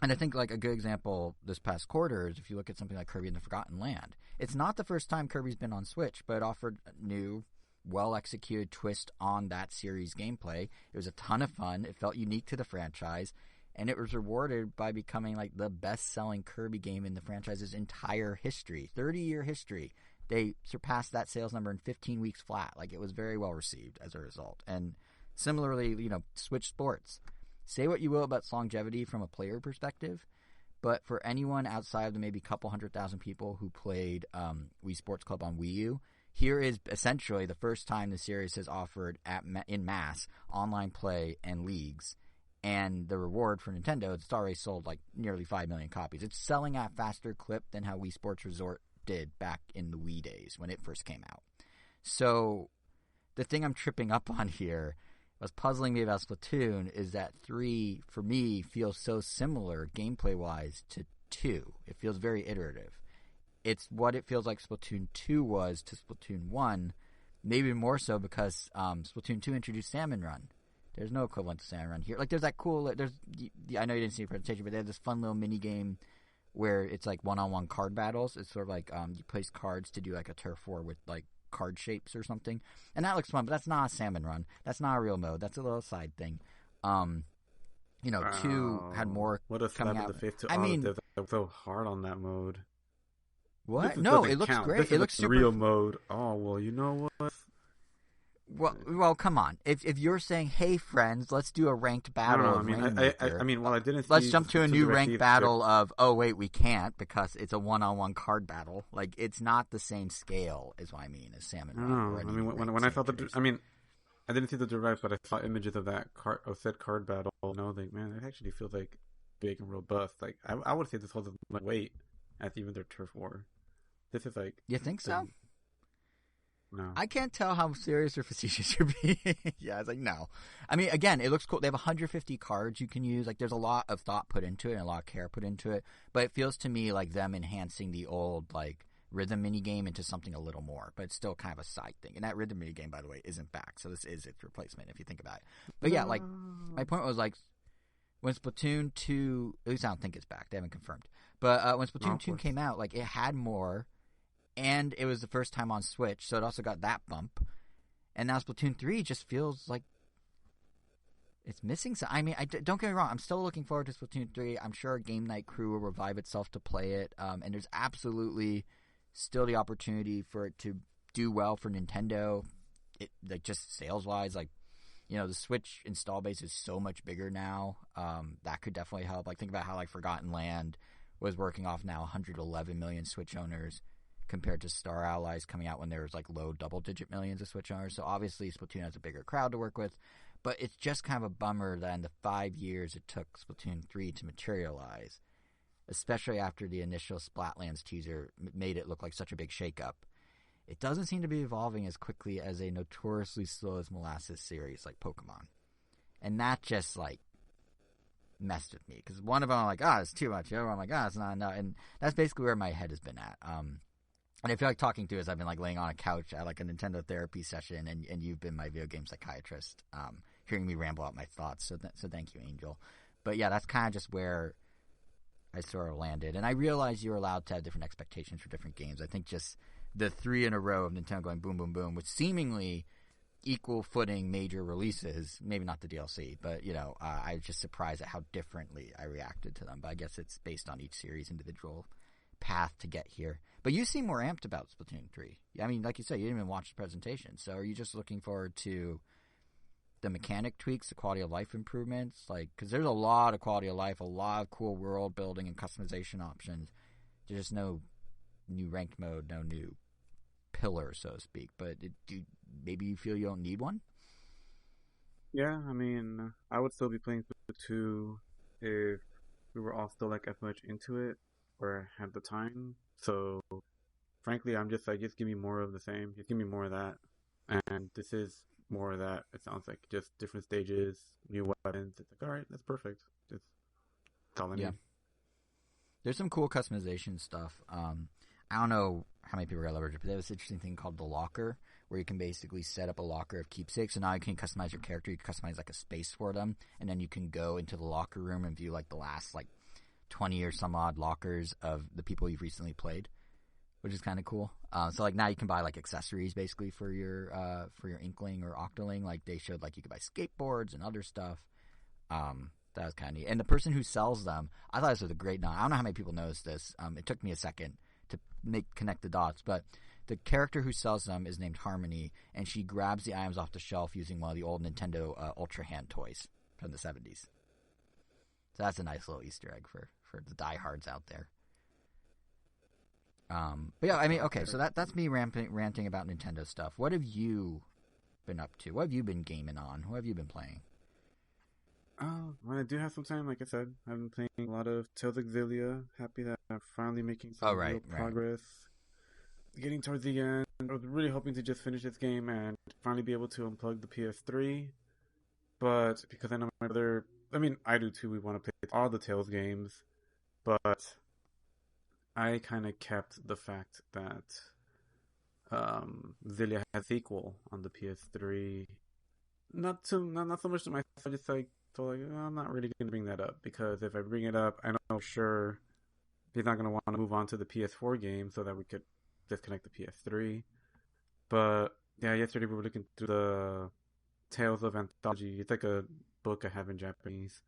I think like a good example this past quarter is if you look at something like Kirby and the Forgotten Land. It's not the first time Kirby's been on Switch, but it offered a new, well-executed twist on that series gameplay. It was a ton of fun. It felt unique to the franchise, and it was rewarded by becoming like the best-selling Kirby game in the franchise's entire history, 30-year history. They surpassed that sales number in 15 weeks flat. Like, it was very well received as a result. And similarly, you know, Switch Sports. Say what you will about its longevity from a player perspective, but for anyone outside of the maybe couple 100,000 people who played Wii Sports Club on Wii U, here is essentially the first time the series has offered in mass online play and leagues. And the reward for Nintendo, it's already sold like nearly 5 million copies. It's selling at a faster clip than how Wii Sports Resort did back in the Wii days when it first came out. So the thing I'm tripping up on here, what's puzzling me about Splatoon, is that 3, for me, feels so similar gameplay-wise to 2. It feels very iterative. It's what it feels like Splatoon 2 was to Splatoon 1, maybe more so because Splatoon 2 introduced Salmon Run. There's no equivalent to Salmon Run here. Like, there's that cool, I know you didn't see the presentation, but they have this fun little mini game where it's like one-on-one card battles. It's sort of like you place cards to do like a turf war with like card shapes or something. And that looks fun, but that's not a Salmon Run. That's not a real mode. That's a little side thing. You know, 2 had more what a slap in the face to all of them. They're so hard on that mode. What? No, it looks great. It looks super real mode. Oh, well, you know what? Well, come on. If you're saying, "Hey, friends, let's do a ranked battle," I mean, well, I didn't. Let's jump to a new ranked battle of. Oh, wait, we can't because it's a one-on-one card battle. Like, it's not the same scale, is what I mean, as Salmon Run. I mean, when I saw I didn't see the direct, but I saw images of that said card battle. And I was like, man, it actually feels like big and robust. Like, I would say this holds my weight as even their turf war. This is like. You think so? No. I can't tell how serious or facetious you're being. Yeah, it's like, no. I mean, again, it looks cool. They have 150 cards you can use. Like, there's a lot of thought put into it and a lot of care put into it. But it feels to me like them enhancing the old, like, rhythm minigame into something a little more. But it's still kind of a side thing. And that rhythm minigame, by the way, isn't back. So this is its replacement, if you think about it. But yeah, like, my point was, like, when Splatoon 2, at least I don't think it's back. They haven't confirmed. But when Splatoon 2 came out, like, it had more. And it was the first time on Switch, so it also got that bump. And now Splatoon 3 just feels like it's missing some. I mean, don't get me wrong. I'm still looking forward to Splatoon 3. I'm sure Game Night Crew will revive itself to play it. And there's absolutely still the opportunity for it to do well for Nintendo like just sales wise, like, you know, the Switch install base is so much bigger now. That could definitely help. Like, think about how like Forgotten Land was working off now 111 million Switch owners compared to Star Allies coming out when there was like low double-digit millions of Switch owners. So obviously Splatoon has a bigger crowd to work with, but it's just kind of a bummer that in the 5 years it took Splatoon 3 to materialize, especially after the initial Splatlands teaser made it look like such a big shakeup. It doesn't seem to be evolving as quickly as a notoriously slow as molasses series like Pokemon. And that just, like, messed with me. Because one of them, I'm like, it's too much. The other one, I'm like, it's not enough. And that's basically where my head has been at. And I feel like talking to you as I've been, like, laying on a couch at, like, a Nintendo therapy session, and you've been my video game psychiatrist, hearing me ramble out my thoughts. So thank you, Angel. But, yeah, that's kind of just where I sort of landed. And I realize you're allowed to have different expectations for different games. I think just the 3 in a row of Nintendo going boom, boom, boom, with seemingly equal footing major releases, maybe not the DLC, but, you know, I was just surprised at how differently I reacted to them. But I guess it's based on each series' individual path to get here. But you seem more amped about Splatoon 3. I mean, like you said, you didn't even watch the presentation. So are you just looking forward to the mechanic tweaks, the quality of life improvements? Like, because there's a lot of quality of life, a lot of cool world building and customization options. There's just no new ranked mode, no new pillar, so to speak. But maybe you feel you don't need one? Yeah, I mean, I would still be playing Splatoon 2 if we were all still like as much into it or had the time. So, frankly, I'm just like, just give me more of the same. Just give me more of that. And this is more of that. It sounds like just different stages, new weapons. It's like, all right, that's perfect. Just all I need. There's some cool customization stuff. I don't know how many people are going to leverage it, but there's this interesting thing called the locker, where you can basically set up a locker of keepsakes. So now you can customize your character. You can customize like a space for them, and then you can go into the locker room and view like the last like 20 or some odd lockers of the people you've recently played, which is kind of cool. So like now you can buy like accessories basically for your Inkling or Octoling. Like they showed like you could buy skateboards and other stuff. That was kind of neat. And the person who sells them, I thought this was a great nod. I don't know how many people noticed this. It took me a second to connect the dots, but the character who sells them is named Harmony, and she grabs the items off the shelf using one of the old Nintendo Ultra Hand toys from the 70s. So that's a nice little Easter egg for the diehards out there. But yeah, I mean, okay, so that's me ranting about Nintendo stuff. What have you been up to? What have you been gaming on? What have you been playing? When I do have some time, like I said, I've been playing a lot of Tales of Xillia. Happy that I'm finally making some real progress. Getting towards the end, I was really hoping to just finish this game and finally be able to unplug the PS3. But because I know my brother, I mean, I do too, we want to play all the Tales games. But I kind of kept the fact that Xillia has a sequel on the PS3. Not so much to myself, I just like, so like, I'm not really going to bring that up, because if I bring it up, I know for sure he's not going to want to move on to the PS4 game so that we could disconnect the PS3. But yeah, yesterday we were looking through the Tales of Anthology. It's like a book I have in Japanese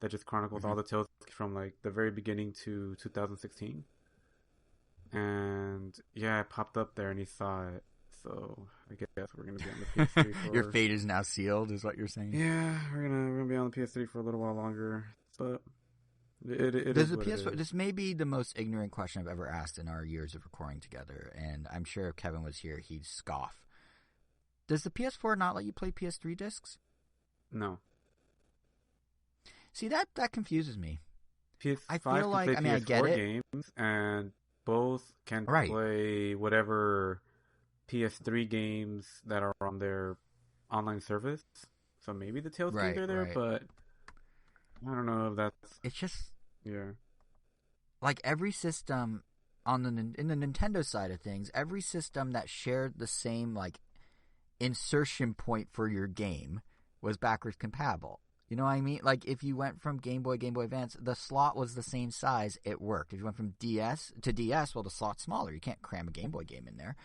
that just chronicles all the tales from like the very beginning to 2016. And yeah, it popped up there and he saw it. So I guess we're gonna be on the PS3 for... Your fate is now sealed, is what you're saying? Yeah, we're gonna be on the PS3 for a little while longer. But it Does is the what PS4? it is. This may be the most ignorant question I've ever asked in our years of recording together, and I'm sure if Kevin was here, he'd scoff. Does the PS4 not let you play PS3 discs? No. See, that confuses me. PS5 I feel like, can play PS4 I get it. games, and both can play whatever PS3 games that are on their online service. So maybe the Tales games are there, but I don't know if that's... It's just... Yeah. Like every system in the Nintendo side of things, every system that shared the same like insertion point for your game was backwards compatible. You know what I mean? Like if you went from Game Boy Advance, the slot was the same size, it worked. If you went from DS to DS, well, the slot's smaller. You can't cram a Game Boy game in there.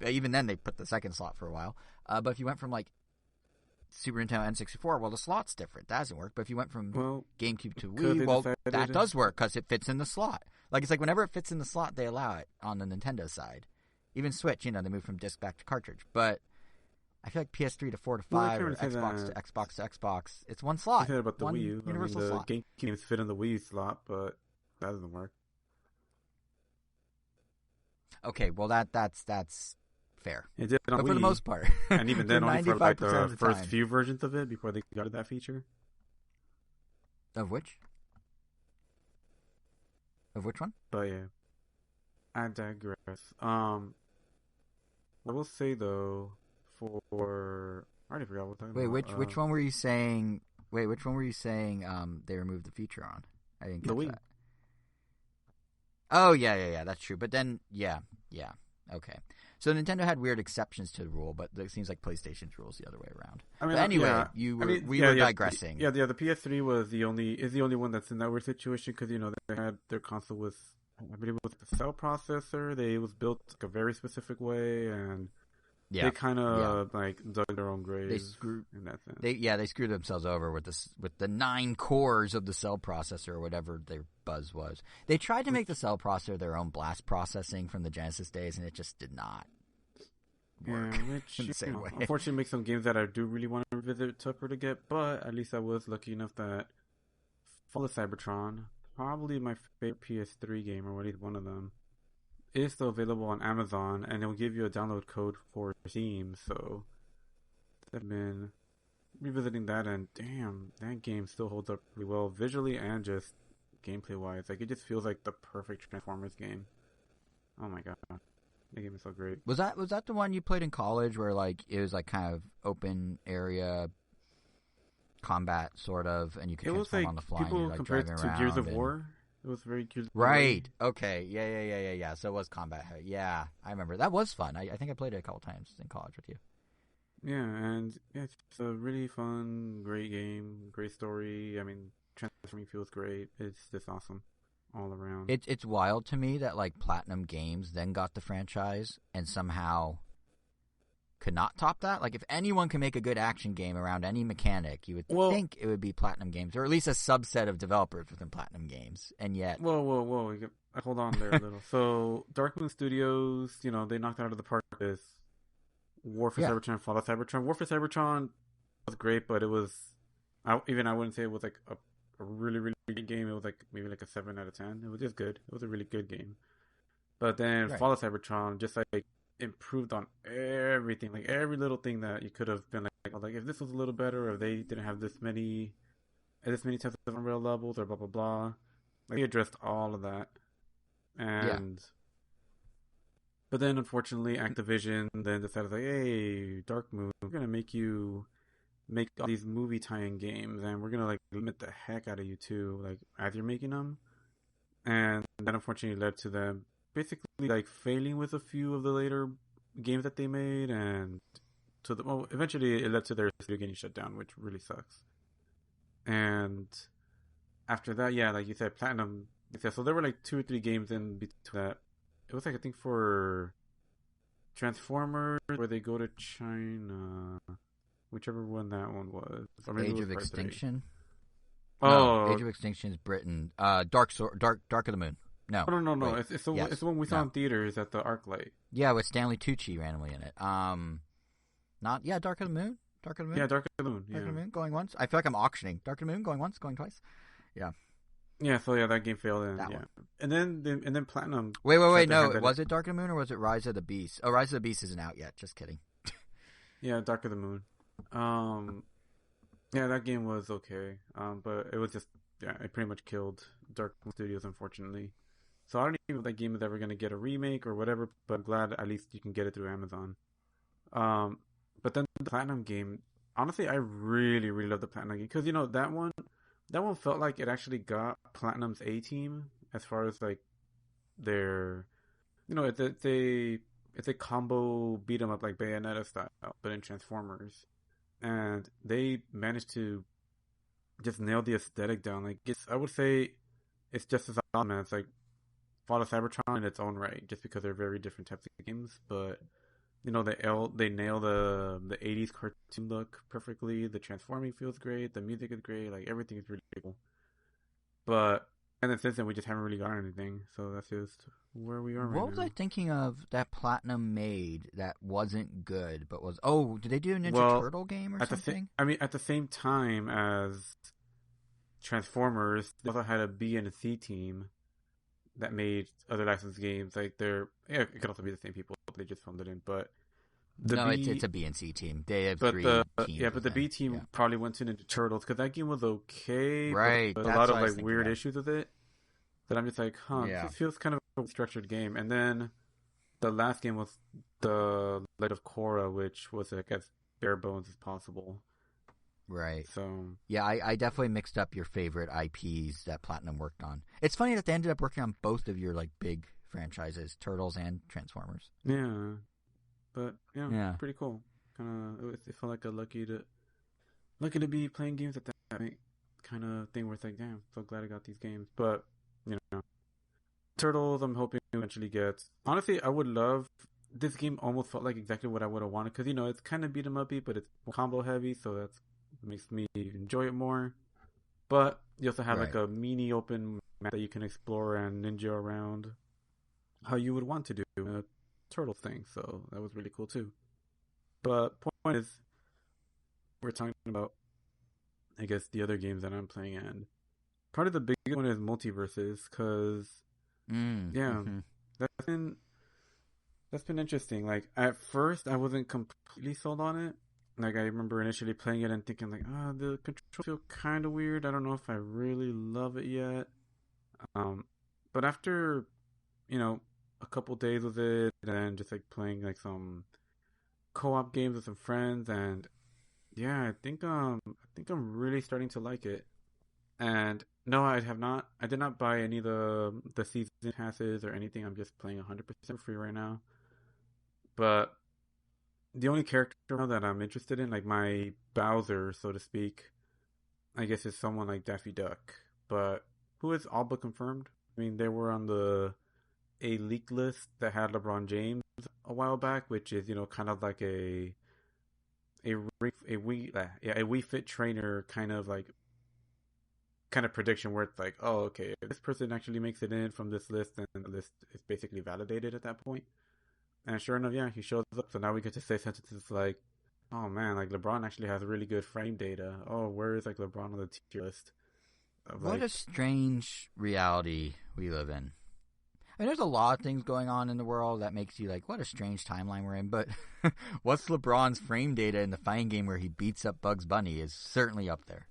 Even then, they put the second slot for a while. But if you went from like Super Nintendo N64, well, the slot's different. That doesn't work. But if you went from GameCube to Wii, well, that does work because it fits in the slot. Like it's like whenever it fits in the slot, they allow it on the Nintendo side. Even Switch, they move from disc back to cartridge. But I feel like PS3 to 4 to Well, I 5 can't or really say Xbox to that. Xbox to Xbox. It's one I slot, said about the one Wii U. I mean, universal the slot. game games fit in the Wii U slot, but that doesn't work. Okay, well that's fair. It did on But for the Wii, most part, and even for then, only for like 95% the of the first time. few versions of it before they got that feature. Of which? Of which one? But yeah, I digress. I will say though, for I already forgot what I was Wait, talking about. which one were you saying? Wait, which one were you saying? They removed the feature on. I didn't The catch Wii. that. Oh yeah. That's true. But then, yeah. Okay. So Nintendo had weird exceptions to the rule, but it seems like PlayStation's rule is the other way around. I mean, But anyway, yeah. we were digressing. Yeah, the PS3 was the only one that's in that weird situation because they had their console with, I believe it was the cell processor. It was built like a very specific way, and Yeah, they kind of like dug their own grave. They screwed. In that sense. They screwed themselves over with the 9 cores of the cell processor or whatever their buzz was. They tried to make the cell processor their own blast processing from the Genesis days, and it just did not work which in the same way. Unfortunately makes some games that I do really want to revisit tougher to get, but at least I was lucky enough that Fall of Cybertron, probably my favorite PS3 game, or at least one of them, is still available on Amazon, and it'll give you a download code for Steam. So I've been revisiting that, and damn, that game still holds up really well visually and just gameplay wise. Like, it just feels like the perfect Transformers game. Oh my god, that game is so great. Was that the one you played in college, where like it was like kind of open area combat sort of, and you could transform on the fly? People and you're, like, compared driving to around Gears of War. It was very Gears of War. Right. Okay. Yeah. So it was combat. Yeah, I remember. That was fun. I think I played it a couple times in college with you. Yeah, and it's a really fun, great game, great story. I mean, transforming feels great. It's just awesome all around. It's wild to me that like Platinum Games then got the franchise and somehow could not top that. Like, if anyone can make a good action game around any mechanic, you would think it would be Platinum Games, or at least a subset of developers within Platinum Games. And yet, Whoa! Hold on there a little. So, Dark Moon Studios, they knocked it out of the park with War for Cybertron, Fall of Cybertron. War for Cybertron was great, but it was I wouldn't say it was like a really really good game. It was like maybe like a 7 out of 10. It was just good. It was a really good game. But then Fall of Cybertron just like improved on everything, like every little thing that you could have been like if this was a little better, or if they didn't have this many types of Unreal levels, or blah blah blah. Like, they addressed all of that, and but then unfortunately Activision then decided, like, hey, Dark Moon, we're gonna make you make all these movie tie-in games, and we're gonna like limit the heck out of you too, like, as you're making them. And that unfortunately led to them basically like failing with a few of the later games that they made, and eventually it led to their studio getting shut down, which really sucks. And after that, yeah, like you said, Platinum. So there were like 2 or 3 games in between that. It was like, I think, for Transformers, where they go to China, whichever one that one was. Or maybe Age of Extinction. 3. Oh, no, Age of Extinction is Britain. Dark of the Moon. No. No. It's the one we saw in theaters at the ArcLight. Yeah, with Stanley Tucci randomly in it. Dark of the Moon. Yeah, Dark of the Moon. Dark of the Moon, going once. I feel like I'm auctioning. Dark of the Moon, going once, going twice. Yeah. Yeah, so yeah, that game failed. And then Platinum. Wait. No, was it Dark of the Moon or was it Rise of the Beast? Oh, Rise of the Beast isn't out yet. Just kidding. Yeah, Dark of the Moon. Yeah, that game was okay. But it was just, it pretty much killed Dark Moon Studios, unfortunately. So I don't even know if that game is ever going to get a remake or whatever, but I'm glad at least you can get it through Amazon. But then the Platinum game, honestly, I really, really love the Platinum game, because, that one felt like it actually got Platinum's A-team, as far as like their, it's a combo beat 'em up, like Bayonetta style, but in Transformers. And they managed to just nail the aesthetic down. Like, I would say it's just as awesome as like Fall of Cybertron in its own right, just because they're very different types of games. But they nail the 80s cartoon look perfectly. The transforming feels great. The music is great. Like, everything is really cool. But then since then we just haven't really gotten anything. So that's just where we are right What was now. I thinking of that Platinum made that wasn't good, but was... Oh, did they do a Ninja Well, Turtle game or at something? at the same time as Transformers, they also had a B and a C team that made other licensed games. Like it could also be the same people. They just filmed it in, but the No, it's B, a BNC team. They have but three teams but the within. B team Yeah. probably went to Ninja Turtles because that game was okay, but Right, a that's lot of what I was like thinking weird of. issues with it. That I'm just like, Yeah, this feels kind of a structured game. And then the last game was the Light of Korra, which was like as bare bones as possible. right. So Yeah, I definitely mixed up your favorite IPs that Platinum worked on. It's funny that they ended up working on both of your like big franchises, Turtles and Transformers. yeah, but Yeah. pretty cool. Kind of, it felt like a lucky to be playing games at that point kind of thing. Where it's like, damn, so glad I got these games. But you know, Turtles, I'm hoping to eventually get. Honestly, I would love. This game almost felt like exactly what I would have wanted because it's kind of beat 'em uppy, but it's combo heavy, so that makes me enjoy it more. But you also have like Right. a mini open map that you can explore and ninja around how you would want to do in a Turtles thing. So that was really cool too. But point is, we're talking about, I guess, the other games that I'm playing, and part of the big one is MultiVersus because yeah, Mm-hmm. that's been that's been interesting. Like at first, I wasn't completely sold on it. Like I remember initially playing it and thinking like, the controls feel kind of weird. I don't know if I really love it yet. Um, but after a couple days with it, and just like playing like some co-op games with some friends, and yeah, I think I'm really starting to like it. And no, I have not. I did not buy any of the season passes or anything. I'm just playing 100% free right now. But the only character now that I'm interested in, like my Bowser, so to speak, I guess is someone like Daffy Duck, but who is all but confirmed. I mean, they were on a leak list that had LeBron James a while back, which is kind of like a Wii Fit trainer kind of prediction where it's like, oh, okay, if this person actually makes it in from this list, then the list is basically validated at that point. And sure enough, yeah, he shows up. So now we get to say sentences like, "Oh man, like LeBron actually has really good frame data. Oh, where is like LeBron on the tier list of What a like?" strange reality we live in. I mean, there's a lot of things going on in the world that makes you like, what a strange timeline we're in. But what's LeBron's frame data in the fighting game where he beats up Bugs Bunny is certainly up there.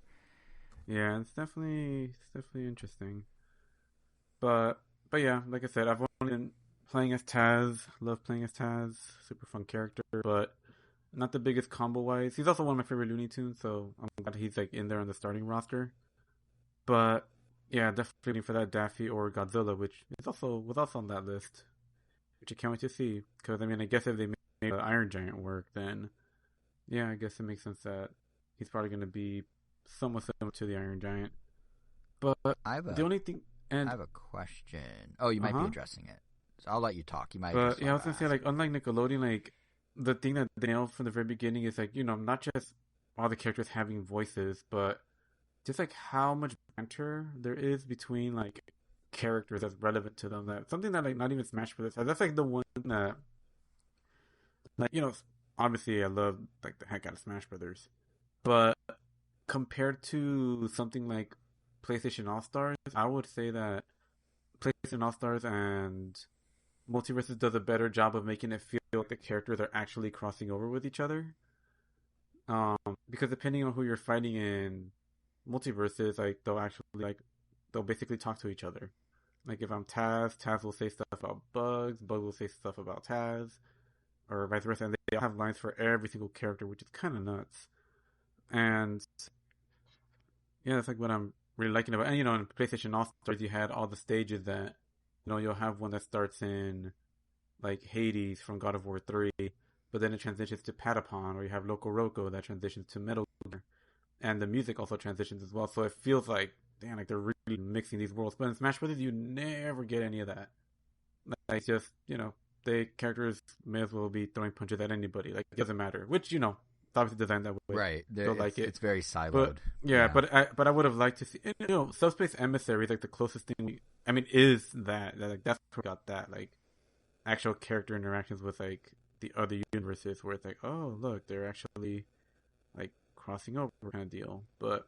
Yeah, it's definitely interesting. But but yeah, like I said, I've only been playing as Taz. Love playing as Taz. Super fun character, but not the biggest combo wise. He's also one of my favorite Looney Tunes, so I'm glad he's like in there on the starting roster. But yeah, definitely for that Daffy or Godzilla, which is also was also on that list, which I can't wait to see. Because I mean, I guess if they made the Iron Giant work, then yeah, I guess it makes sense that he's probably going to be somewhat similar to the Iron Giant. But I have the a only thing, I and have a question. Oh, you might be huh, addressing it. So I'll let you talk. You might address but what yeah, I I'm was about gonna to say ask. like unlike Nickelodeon, like the thing that they nailed from the very beginning is like not just all the characters having voices, but just like how much banter there is between like characters that's relevant to them. That something that like not even Smash Brothers has. That's like the one that like obviously I love like the heck out of Smash Brothers, but compared to something like PlayStation All Stars, I would say that PlayStation All Stars and Multiverses does a better job of making it feel like the characters are actually crossing over with each other. Because depending on who you're fighting in Multiverses, like they'll basically talk to each other. Like if I'm Taz, Taz will say stuff about Bugs, Bugs will say stuff about Taz, or vice versa. And they all have lines for every single character, which is kind of nuts. And yeah, that's like what I'm really liking about. And in PlayStation All Stars, you had all the stages that you'll have one that starts in like Hades from God of War 3, but then it transitions to Patapon, or you have Loco Roco that transitions to Metal Gear, and the music also transitions as well. So it feels like, damn, like they're really mixing these worlds. But in Smash Brothers, you never get any of that. Like it's just the characters may as well be throwing punches at anybody. Like it doesn't matter. Which obviously designed that way. Right. So like It's very but siloed. yeah, Yeah. but I would have liked to see, Subspace Emissary is like the closest thing. I mean, is like that's where we got that like actual character interactions with like the other universes where it's like, oh look, they're actually like crossing over kind of deal. But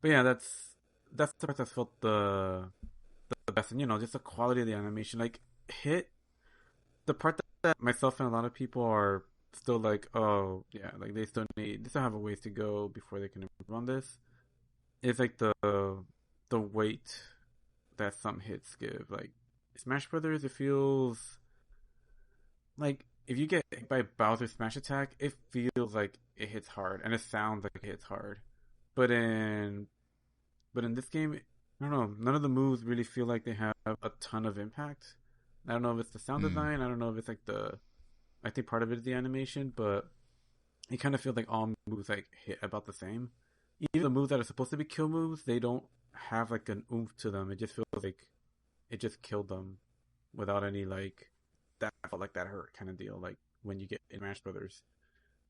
yeah, that's the part that felt the best, and just the quality of the animation like hit the part that myself and a lot of people are still like, oh yeah, like they still have a ways to go before they can improve on this. It's like the weight that some hits give. Like Smash Brothers, it feels like if you get hit by Bowser's Smash Attack, it feels like it hits hard and it sounds like it hits hard. But in this game, I don't know. None of the moves really feel like they have a ton of impact. I don't know if it's the sound Mm. design. I don't know if it's like I think part of it is the animation, but it kind of feels like all moves like hit about the same. Even the moves that are supposed to be kill moves, they don't have like an oomph to them. It just feels like it just killed them without any like that felt like that hurt kind of deal. Like when you get in Smash Brothers.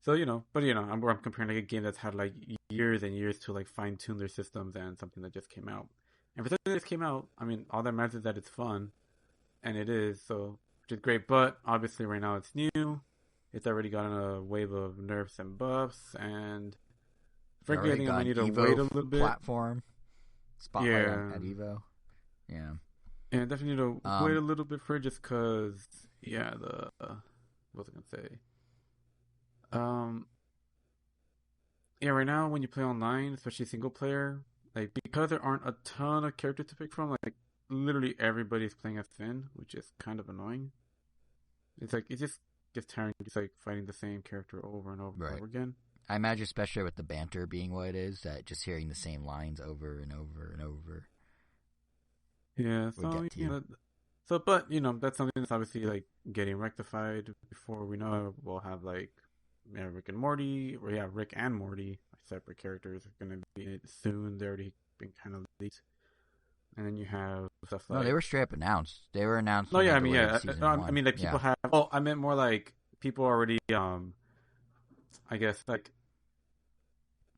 So but I'm comparing like a game that's had like years and years to like fine tune their systems and something that just came out. And for something that just came out, I mean, all that matters is that it's fun, and it is so, which is great. But obviously, right now it's new. It's already gotten a wave of nerfs and buffs, and They frankly, I already think I got might an need to wait Evo a little bit. platform spotlight Yeah, at Evo. Yeah. and I definitely need to wait Um. a little bit for it, just because. Yeah, what was I gonna say? Um, yeah, right now when you play online, especially single player, like because there aren't a ton of characters to pick from, like literally everybody's playing as Finn, which is kind of annoying. It's like it just gets tiring, just like fighting the same character over and over and Right. over again. I imagine, especially with the banter being what it is, that just hearing the same lines over and over and over Yeah, would so get to you. but that's something that's obviously like getting rectified. Before we know it, we'll have like Rick and Morty, or yeah, Rick and Morty, separate characters, are gonna be in it soon. They're already been kind of leaked, and then you have stuff No, they like. were straight up announced. They were announced No, when yeah, they I mean, delayed yeah, season I one. mean, like people Yeah. have. Oh, I meant more like people already. I guess like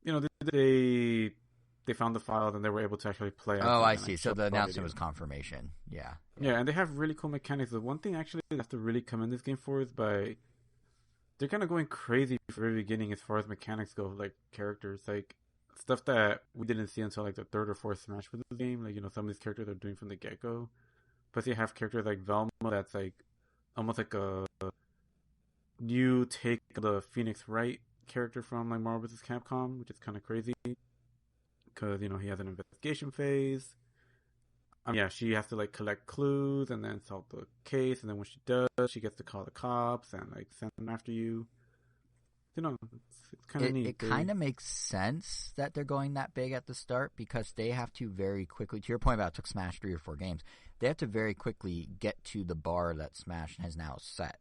they found the file and they were able to actually play as Oh, them I and see. like So show the off announcement was video. confirmation. Yeah. Yeah. Yeah, and they have really cool mechanics. The one thing actually I have to really commend this game for is by they're kind of going crazy from the very beginning as far as mechanics go, like characters, like stuff that we didn't see until like the third or fourth Smash Bros. Game. Like some of these characters are doing from the get go. Plus, you have characters like Velma that's like almost like a new take of the Phoenix Wright character from like Marvel vs. Capcom, which is kind of crazy because he has an investigation phase. Yeah, she has to like collect clues and then solve the case, and then when she does, she gets to call the cops and like send them after you. It's kind of It neat. kind of makes sense that they're going that big at the start because they have to very quickly, to your point about it took Smash 3 or 4 games, they have to very quickly get to the bar that Smash has now set.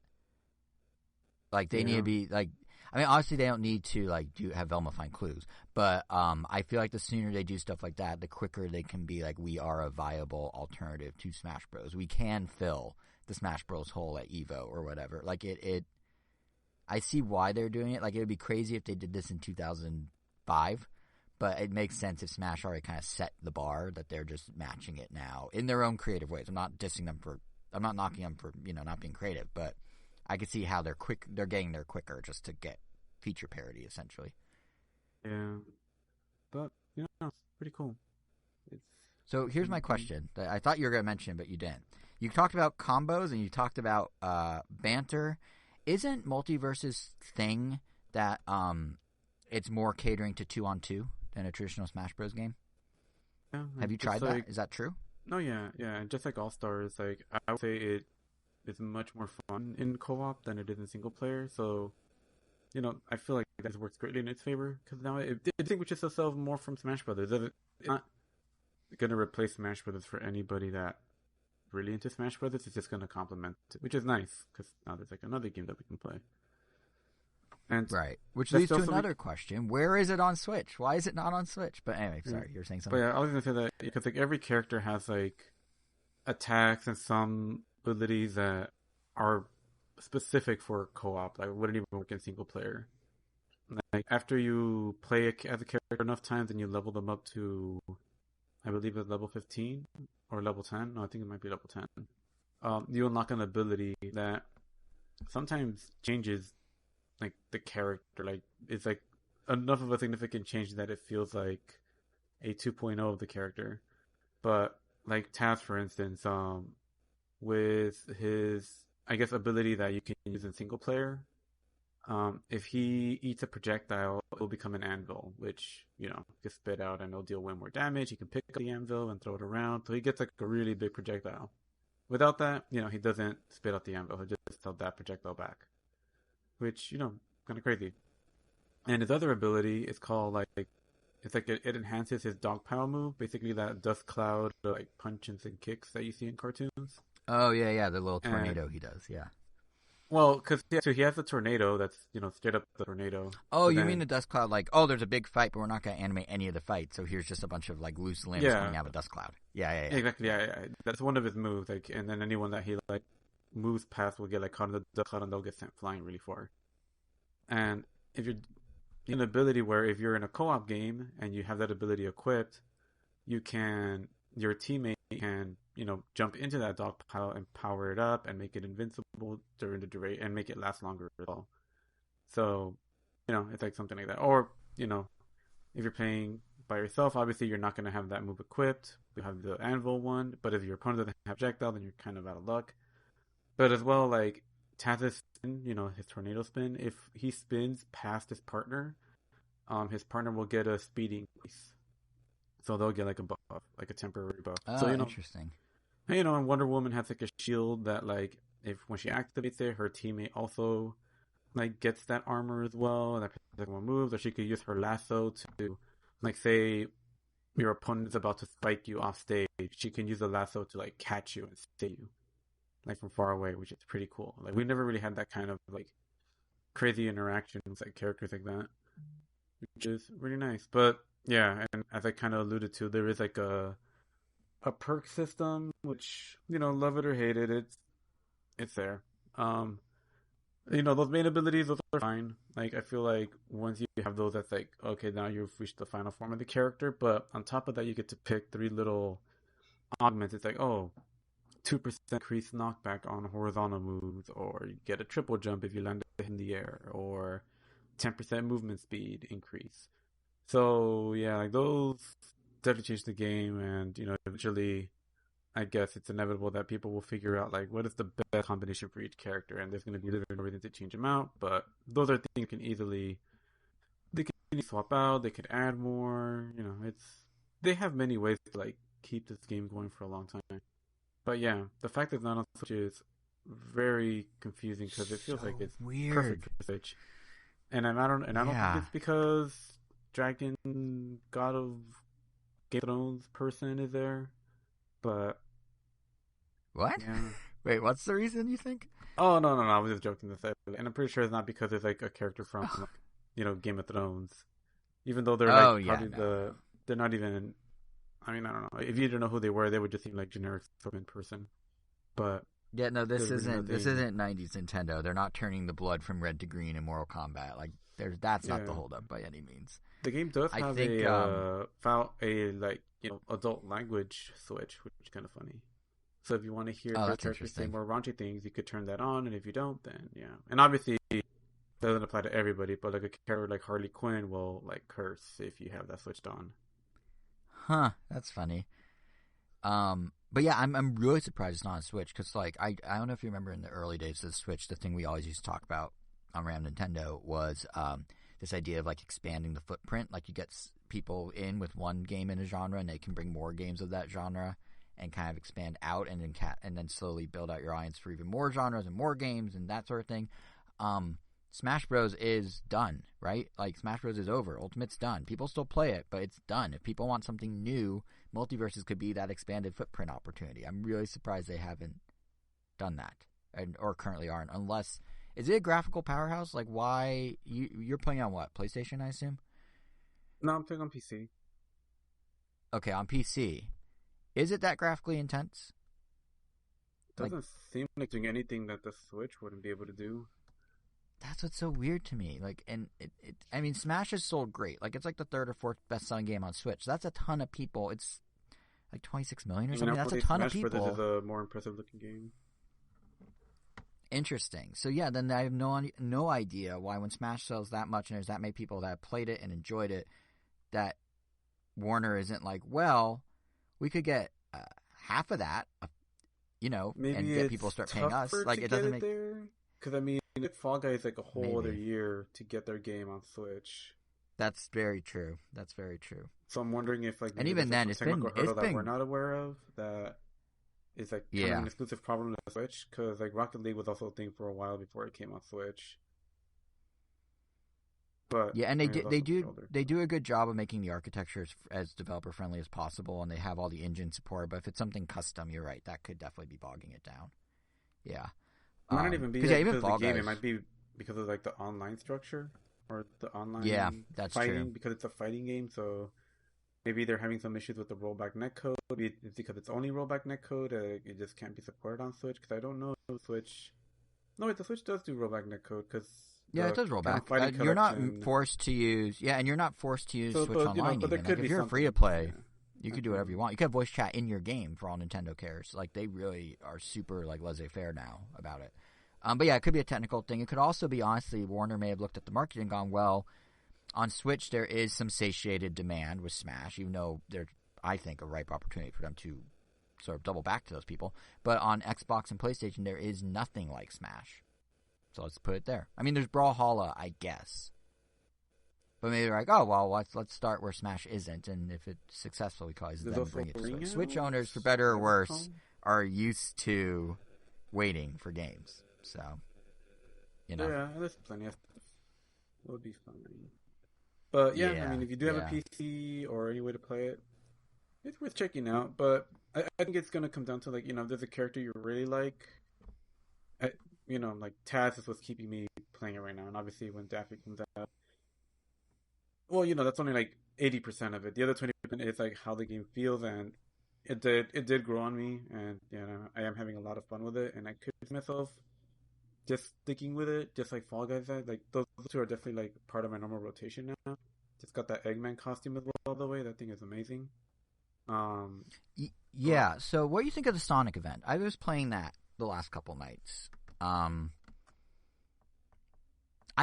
Like they need to Yeah, be like, I mean, obviously they don't need to like have Velma find clues, but I feel like the sooner they do stuff like that, the quicker they can be like, we are a viable alternative to Smash Bros. We can fill the Smash Bros. Hole at Evo or whatever. Like it I see why they're doing it. Like it would be crazy if they did this in 2005, but it makes sense if Smash already kind of set the bar that they're just matching it now in their own creative ways. I'm not dissing them for, I'm not knocking them for not being creative, but I can see how they're getting there quicker just to get feature parity essentially. yeah, but it's pretty cool. It's So here's my definitely. question that I thought you were going to mention, but you didn't. You talked about combos and you talked about banter. Isn't MultiVersus thing that it's more catering to 2-on-2 than a traditional Smash Bros. Game? Yeah, Have you and just tried that? like Is that true? no, yeah, yeah, and just like All Stars, like I would say it is much more fun in co-op than it is in single player. So I feel like that works greatly in its favor because now it distinguishes itself more from Smash Brothers. It's not gonna replace Smash Brothers for anybody that really into Smash Brothers. It's just gonna complement it, which is nice because now there's like another game that we can play. And Right. Which that's leads to also another question. Where is it on Switch? Why is it not on Switch? But anyway, yeah. sorry, you were saying But something? yeah, I was gonna say that because like every character has like attacks and some abilities that are specific for co-op. Like wouldn't even work in single player. like after you play as a character enough times and you level them up to, I believe it's level 15 or level 10. No, I think it might be level 10. You unlock an ability that sometimes changes like the character. Like it's like enough of a significant change that it feels like a 2.0 of the character. But like Taz, for instance, with his, I guess, ability that you can use in single player, if he eats a projectile, it will become an anvil, which, gets spit out and it'll deal way more damage. He can pick up the anvil and throw it around, so he gets like a really big projectile. Without that, he doesn't spit out the anvil. He'll just tell that projectile back, which, kind of crazy. And his other ability is called it's like it enhances his dogpile move, basically that dust cloud like punches and kicks that you see in cartoons. Oh yeah, the little tornado he does, yeah. Well, because he has a tornado that's straight up the tornado. Oh, you mean the dust cloud? Like, oh, there's a big fight, but we're not going to animate any of the fight, so here's just a bunch of like loose limbs coming out of a dust cloud. Yeah. Exactly. Yeah. That's one of his moves. Like, and then anyone that he like moves past will get like caught in the dust cloud and they'll get sent flying really far. And if you're an ability where if you're in a co-op game and you have that ability equipped, your teammate can jump into that dog pile and power it up and make it invincible during the duration and make it last longer as well. So it's like something like that. Or if you're playing by yourself, obviously you're not going to have that move equipped. You have the anvil one, but if your opponent doesn't have projectile, then you're kind of out of luck. But as well, like Taz's spin, his tornado spin, if he spins past his partner will get a speed increase. So they'll get like a buff, like a temporary buff. Oh, so interesting. And Wonder Woman has like a shield that like when she activates it, her teammate also like gets that armor as well, and that protects one moves. Or she could use her lasso to, like, say your opponent is about to spike you off stage, she can use the lasso to like catch you and save you, like from far away, which is pretty cool. Like we never really had that kind of like crazy interactions with like characters like that, which is really nice. But yeah, and as I kind of alluded to, there is like a perk system, which love it or hate it, it's there. Those main abilities, those are fine. Like I feel like once you have those, that's like okay, now you've reached the final form of the character. But on top of that, you get to pick 3 little augments. It's like 2% increased knockback on horizontal moves, or you get a triple jump if you land in the air, or 10% movement speed increase. So yeah, like those definitely change the game, and eventually, I guess it's inevitable that people will figure out like what is the best combination for each character, and there's going to be different reasons to change them out. But those are things you can easily swap out. They could add more. They have many ways to like keep this game going for a long time. But yeah, the fact that it's not on Switch is very confusing because it feels like it's weird. Perfect for Switch. And I don't think it's because Dragon God of Game of Thrones person is there, but what? Yeah. Wait, what's the reason you think? Oh no, I was just joking to say, and I'm pretty sure it's not because it's like a character from Game of Thrones, even though they're they're not even. I mean, I don't know. If you didn't know who they were, they would just seem like generic in person. But yeah, no, this isn't 90s Nintendo. They're not turning the blood from red to green in Mortal Kombat. Like, that's not the holdup by any means. The game does have a adult language switch, which is kind of funny. So if you want to hear the characters say more raunchy things, you could turn that on, and if you don't, then yeah. And obviously, it doesn't apply to everybody, but like a character like Harley Quinn will like curse if you have that switched on. Huh, that's funny. But yeah, I'm really surprised it's not on Switch, because like I don't know if you remember in the early days of the Switch, the thing we always used to talk about on Ram Nintendo was this idea of like expanding the footprint. Like you get people in with one game in a genre, and they can bring more games of that genre and kind of expand out, and then slowly build out your audience for even more genres and more games and that sort of thing. Smash Bros. Is done, right? Like, Smash Bros. Is over. Ultimate's done. People still play it, but it's done. If people want something new, MultiVersus could be that expanded footprint opportunity. I'm really surprised they haven't done that, or currently aren't, unless... Is it a graphical powerhouse? Like, why... You're playing on what? PlayStation, I assume? No, I'm playing on PC. Okay, on PC. Is it that graphically intense? Doesn't seem like doing anything that the Switch wouldn't be able to do. That's what's so weird to me. Like, and I mean, Smash has sold great. Like, it's like the third or fourth best-selling game on Switch. So that's a ton of people. It's like 26 million or something. That's a ton of people. Smash Brothers is a more impressive-looking game. Interesting. So yeah, then I have no idea why when Smash sells that much and there's that many people that have played it and enjoyed it, that Warner isn't like, well, we could get half of that, Maybe and get people to start paying us. Like, it doesn't make. Because I mean, Fall Guys like a whole other year to get their game on Switch. That's very true. That's very true. So I'm wondering if like, and even then, it's been that we're not aware of that is like kind of an exclusive problem to Switch, because like Rocket League was also a thing for a while before it came on Switch. But yeah, and they do a good job of making the architecture as developer friendly as possible, and they have all the engine support. But if it's something custom, you're right, that could definitely be bogging it down. Yeah, it might not even be because of the game. It might be because of like the online structure or the online that's fighting, true. because it's a fighting game. So maybe they're having some issues with the rollback netcode. Maybe it's because it's only rollback netcode. It just can't be supported on Switch, because I don't know Switch. No, wait, the Switch does do rollback netcode, because it does roll back. You're not forced to use, and you're not forced to use Switch Online. But there could be if you're free to play, you could do whatever you want. You could have voice chat in your game for all Nintendo cares. Like, they really are super like laissez-faire now about it. But yeah, it could be a technical thing. It could also be, honestly, Warner may have looked at the market and gone, well, on Switch there is some satiated demand with Smash, even though there's, I think, a ripe opportunity for them to sort of double back to those people. But on Xbox and PlayStation, there is nothing like Smash. So let's put it there. I mean, there's Brawlhalla, I guess. But maybe they're like, oh, well, let's start where Smash isn't, and if it's successful, we can always then bring it to Switch. Switch owners, for better or worse, are used to waiting for games. So, Yeah, there's plenty of stuff. It would be fun. But yeah, I mean, if you do have a PC or any way to play it, it's worth checking out. But I think it's going to come down to, like, if there's a character you really like, like Taz is what's keeping me playing it right now. And obviously when Daffy comes out, well, that's only like 80% of it. The other 20% is like how the game feels, and it did grow on me, and I am having a lot of fun with it, and I could see myself just sticking with it, just like Fall Guys said. Like, those two are definitely like part of my normal rotation now. Just got that Eggman costume as well, by the way. That thing is amazing. Yeah. So what do you think of the Sonic event? I was playing that the last couple nights. I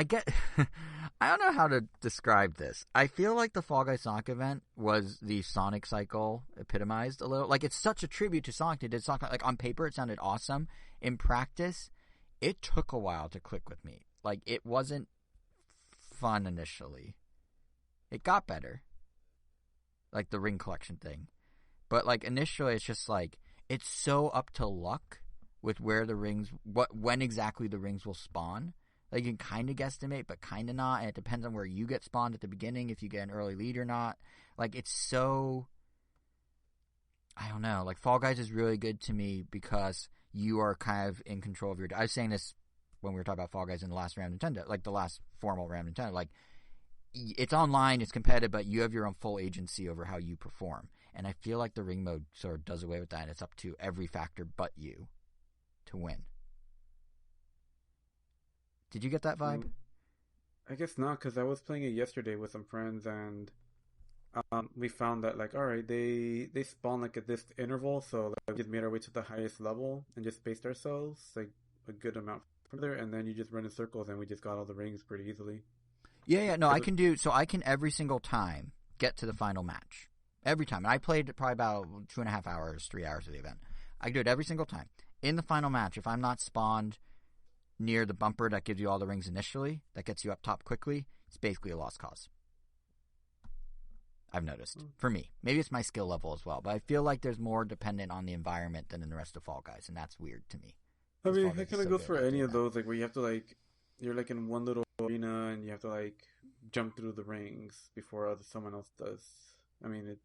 don't know how to describe this. I feel like the Fall Guys Sonic event was the Sonic cycle epitomized a little. Like, it's such a tribute to Sonic. They did Sonic, like, on paper it sounded awesome. In practice, it took a while to click with me. Like, it wasn't fun initially. It got better. Like the ring collection thing. But, like, initially it's just like, it's so up to luck with where the rings, when exactly the rings will spawn. Like, you can kind of guesstimate, but kind of not, and it depends on where you get spawned at the beginning, if you get an early lead or not. Like, it's so, I don't know. Like, Fall Guys is really good to me because you are kind of in control of your, I was saying this when we were talking about Fall Guys in the last round of Nintendo, like the last formal round of Nintendo. Like, it's online, it's competitive, but you have your own full agency over how you perform. And I feel like the ring mode sort of does away with that, and it's up to every factor but you to win. Did you get that vibe? I guess not, because I was playing it yesterday with some friends, and we found that, like, all right, they spawn like at this interval, so like, we just made our way to the highest level and just spaced ourselves like a good amount further, and then you just run in circles, and we just got all the rings pretty easily. Yeah, no, I can every single time get to the final match. Every time. And I played probably about 2.5 hours, 3 hours of the event. I can do it every single time. In the final match, if I'm not spawned near the bumper that gives you all the rings initially, that gets you up top quickly, it's basically a lost cause. I've noticed. For me. Maybe it's my skill level as well, but I feel like there's more dependent on the environment than in the rest of Fall Guys, and that's weird to me. I mean, it kind of goes for any of those, like, where you have to, like, you're, like, in one little arena, and you have to, like, jump through the rings before someone else does. I mean,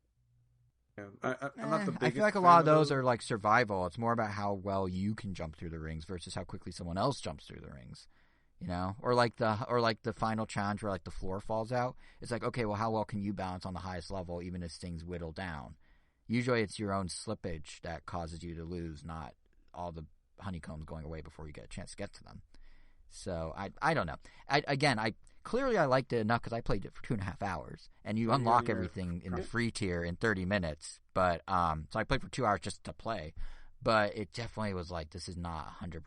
I'm not the biggest. I feel like a lot of those are like survival. It's more about how well you can jump through the rings versus how quickly someone else jumps through the rings. Or like the final challenge where like the floor falls out. It's like, okay, well, how well can you balance on the highest level even as things whittle down? Usually it's your own slippage that causes you to lose, not all the honeycombs going away before you get a chance to get to them. So I don't know. I clearly I liked it enough because I played it for 2.5 hours, and you Are you on unlock your everything in the Prime? free tier in 30 minutes. But so I played for 2 hours just to play, but it definitely was like this is not 100%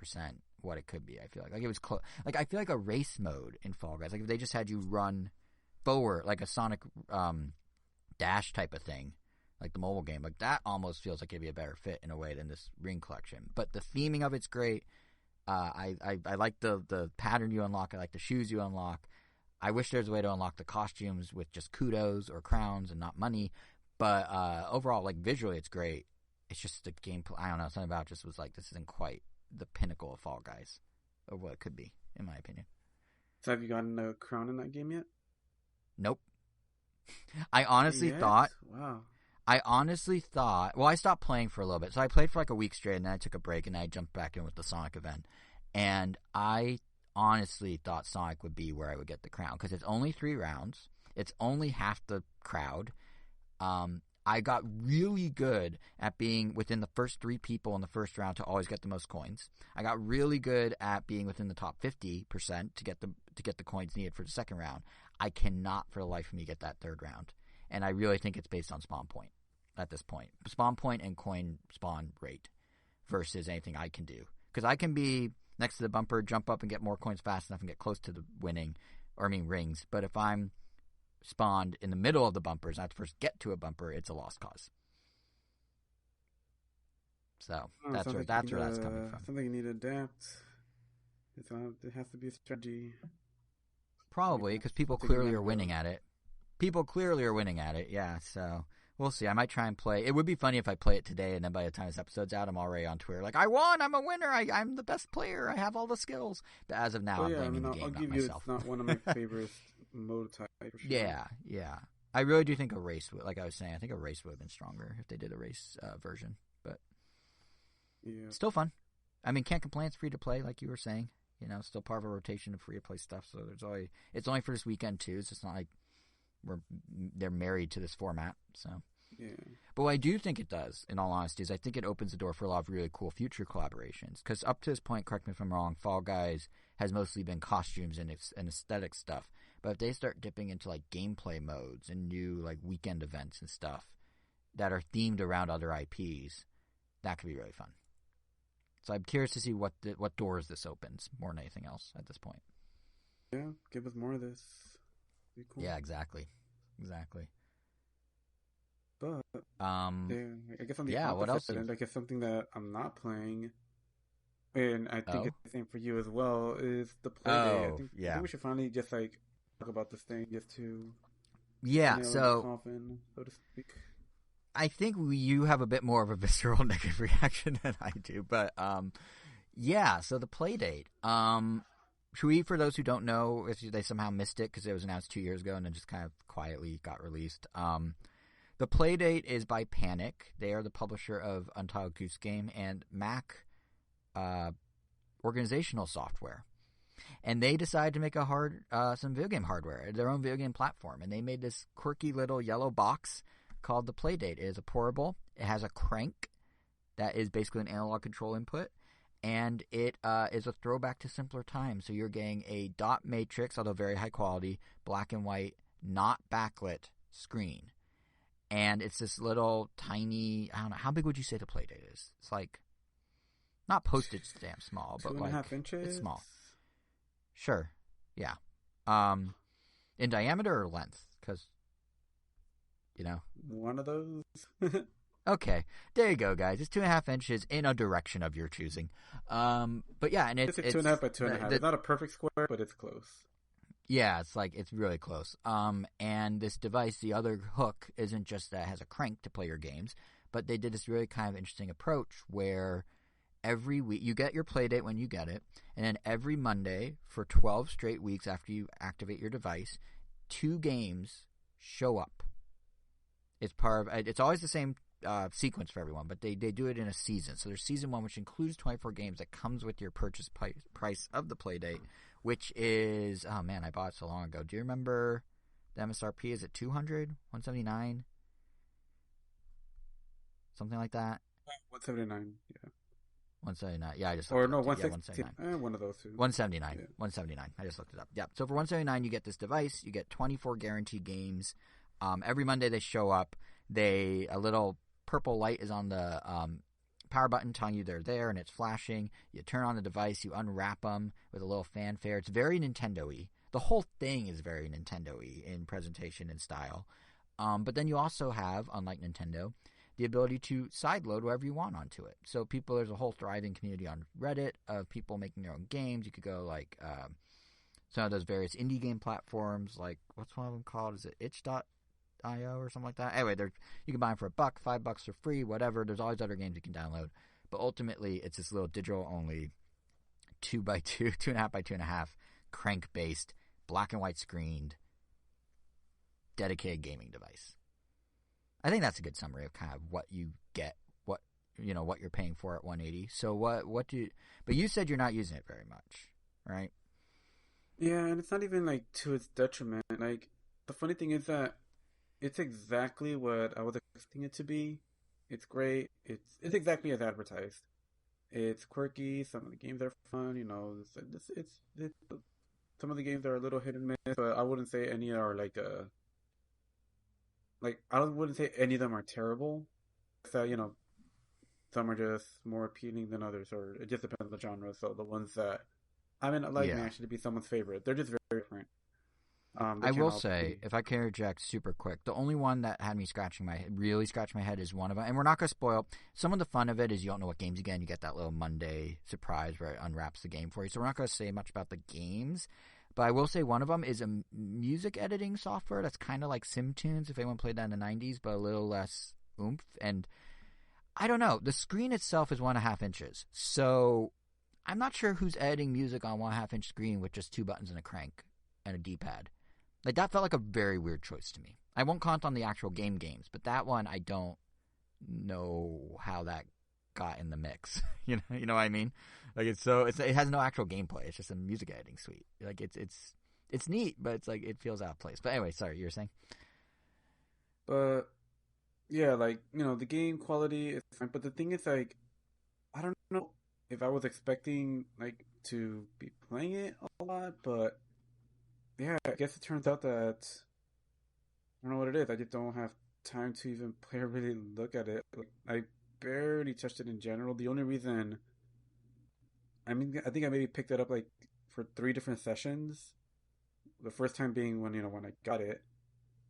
what it could be. I feel like it was close. Like I feel like a race mode in Fall Guys. Like if they just had you run forward like a Sonic Dash type of thing, like the mobile game, like that almost feels like it'd be a better fit in a way than this ring collection. But the theming of it's great. I like the pattern you unlock. I like the shoes you unlock. I wish there's a way to unlock the costumes with just kudos or crowns and not money. But overall, like visually, it's great. It's just the gameplay. I don't know. Something about it just was like this isn't quite the pinnacle of Fall Guys of what it could be, in my opinion. So have you gotten a crown in that game yet? Nope. I honestly thought. Wow. Well, I stopped playing for a little bit. So I played for like a week straight, and then I took a break, and then I jumped back in with the Sonic event. And I honestly thought Sonic would be where I would get the crown because it's only 3 rounds. It's only half the crowd. I got really good at being within the first 3 people in the first round to always get the most coins. I got really good at being within the top 50% to get the coins needed for the second round. I cannot for the life of me get that third round. And I really think it's based on spawn point at this point. Spawn point and coin spawn rate versus anything I can do. Because I can be next to the bumper, jump up and get more coins fast enough and get close to the rings. But if I'm spawned in the middle of the bumpers, I have to first get to a bumper, it's a lost cause. So that's where that's coming from. Something you need to adapt. It has to be a strategy. Probably, because people clearly are winning at it. Yeah, so we'll see. I might try and play. It would be funny if I play it today, and then by the time this episode's out, I'm already on Twitter like, I won! I'm a winner! I'm the best player! I have all the skills! But as of now, I'm blaming the game, I'll not give myself. You, it's not one of my favorite mode types. For sure. Yeah. I really do think a race, like I was saying, I think a race would have been stronger if they did a race version. But still fun. I mean, can't complain. It's free to play, like you were saying. You know, still part of a rotation of free to play stuff. So it's only for this weekend too. So it's not like they're married to this format. So but what I do think it does, in all honesty, is I think it opens the door for a lot of really cool future collaborations. Because up to this point, correct me if I'm wrong, Fall Guys has mostly been costumes and aesthetic stuff. But if they start dipping into like gameplay modes and new like weekend events and stuff that are themed around other IPs, that could be really fun. So I'm curious to see what doors this opens more than anything else at this point. Yeah, give us more of this. Be cool. Yeah, exactly. But I guess on the opposite what else? end, I guess something that I'm not playing, and I think it's the same for you as well, is the Playdate. I think we should finally just like talk about this thing just to the coffin, so to speak. I think you have a bit more of a visceral negative reaction than I do, but so the Playdate. Should we, for those who don't know, if they somehow missed it because it was announced 2 years ago and then just kind of quietly got released. The Playdate is by Panic. They are the publisher of Untitled Goose Game and Mac organizational software. And they decided to make some video game hardware, their own video game platform. And they made this quirky little yellow box called the Playdate. It is a portable. It has a crank that is basically an analog control input. And it is a throwback to simpler times. So you're getting a dot matrix, although very high quality, black and white, not backlit screen. And it's this little tiny, I don't know, how big would you say the Playdate is? It's like, not postage stamp small, but like 2.5 inches? It's small. Sure, yeah. In diameter or length? Because, one of those. Okay, there you go, guys. It's 2.5 inches in a direction of your choosing. But yeah, and it's 2.5 by 2.5. It's not a perfect square, but it's close. Yeah, it's really close. And this device, the other hook, isn't just that it has a crank to play your games, but they did this really kind of interesting approach where every week you get your Playdate when you get it, and then every Monday for 12 straight weeks after you activate your device, 2 games show up. It's always the same sequence for everyone, but they do it in a season. So there's season 1, which includes 24 games that comes with your purchase price of the Playdate, which is, oh man, I bought it so long ago. Do you remember the MSRP? Is it 200, 179, something like that? 179, yeah. 179. Yeah, I just looked Or it no, up. Yeah, 160. 179. One of those two. 179. Yeah. 179. I just looked it up. Yeah. So for 179, you get this device. You get 24 guaranteed games. Every Monday they show up. A little purple light is on the power button telling you they're there, and it's flashing. You turn on the device. You unwrap them with a little fanfare. It's very Nintendo-y. The whole thing is very Nintendo-y in presentation and style. But then you also have, unlike Nintendo, the ability to sideload wherever you want onto it. So there's a whole thriving community on Reddit of people making their own games. You could go like some of those various indie game platforms, like what's one of them called? Is it itch.io or something like that? Anyway, you can buy them for $1, $5 for free, whatever. There's always other games you can download. But ultimately, it's this little digital only 2x2, 2.5 by 2.5 crank based, black and white screened, dedicated gaming device. I think that's a good summary of kind of what you get, what you're paying for at 180. So but you said you're not using it very much, right? Yeah, and it's not even like to its detriment. Like the funny thing is that it's exactly what I was expecting it to be. It's great. It's exactly as advertised. It's quirky. Some of the games are fun. It's some of the games are a little hit and miss, but I wouldn't say any are I wouldn't say any of them are terrible. So, some are just more appealing than others, or it just depends on the genre. So the ones that may actually be someone's favorite. They're just very different. I will say, if I can interject super quick, the only one that had me really scratching my head is one of them. And we're not going to spoil. Some of the fun of it is you don't know what games you get. You get that little Monday surprise where it unwraps the game for you. So we're not going to say much about the games. But I will say one of them is a music editing software that's kind of like SimTunes, if anyone played that in the 90s, but a little less oomph. And I don't know. The screen itself is 1.5 inches. So I'm not sure who's editing music on 1.5 inch screen with just 2 buttons and a crank and a D-pad. Like, that felt like a very weird choice to me. I won't comment on the actual games, but that one, I don't know how that got in the mix. You know what I mean? Like, it has no actual gameplay. It's just a music editing suite. Like, it's neat, but it's like it feels out of place. But anyway, sorry, you were saying? But yeah, the game quality is fine. But the thing is, I don't know if I was expecting to be playing it a lot, but yeah, I guess it turns out that I don't know what it is. I just don't have time to even play or really look at it. I barely touched it in general. The only reason, I think I maybe picked it up for 3 different sessions. The first time being when I got it,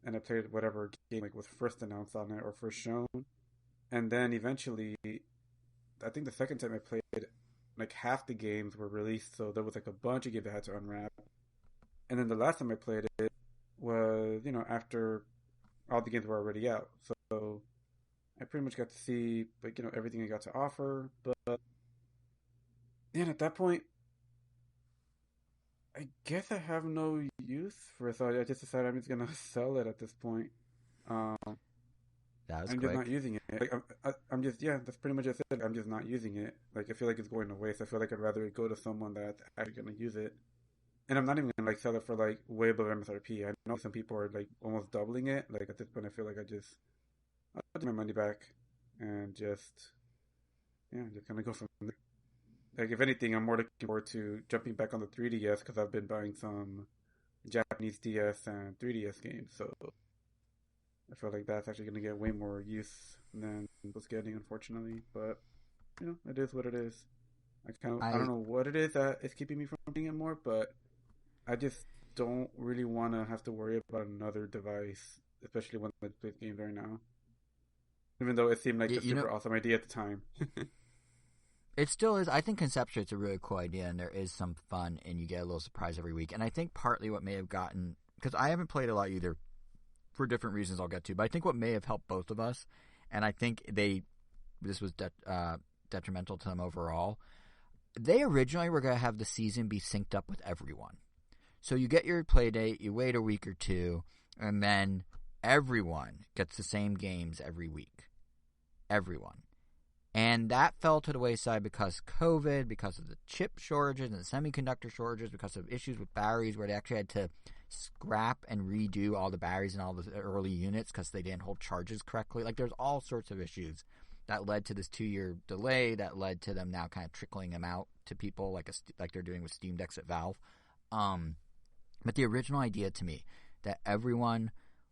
and I played whatever game was first announced on it or first shown, and then eventually, I think the second time I played, half the games were released, so there was a bunch of games I had to unwrap. And then the last time I played it was, after all the games were already out. So I pretty much got to see, everything I got to offer. But then at that point, I guess I have no use for it. So I just decided I'm just going to sell it at this point. That was I'm quick. just not using it. I'm just, that's pretty much just it. I'm just not using it. I feel like it's going to waste. I feel like I'd rather go to someone that's actually going to use it. And I'm not even going to sell it for way above MSRP. I know some people are almost doubling it. At this point, I feel like I'll get my money back and just kind of go from there. If anything, I'm more looking forward to jumping back on the 3DS because I've been buying some Japanese DS and 3DS games. So I feel like that's actually going to get way more use than it was getting, unfortunately. But, it is what it is. I don't know what it is that is keeping me from playing it more, but I just don't really want to have to worry about another device, especially when I play games right now. Even though it seemed like a super awesome idea at the time. It still is. I think conceptually it's a really cool idea, and there is some fun, and you get a little surprise every week. And I think partly what may have gotten, because I haven't played a lot either, for different reasons I'll get to, but I think what may have helped both of us, and I think this was detrimental to them overall, they originally were going to have the season be synced up with everyone. So you get your Playdate, you wait a week or two, and then everyone gets the same games every week. Everyone. And that fell to the wayside because COVID, because of the chip shortages and the semiconductor shortages, because of issues with batteries where they actually had to scrap and redo all the batteries and all the early units because they didn't hold charges correctly. There's all sorts of issues that led to this 2-year delay that led to them now kind of trickling them out to people like they're doing with Steam Decks at Valve. But the original idea to me that everyone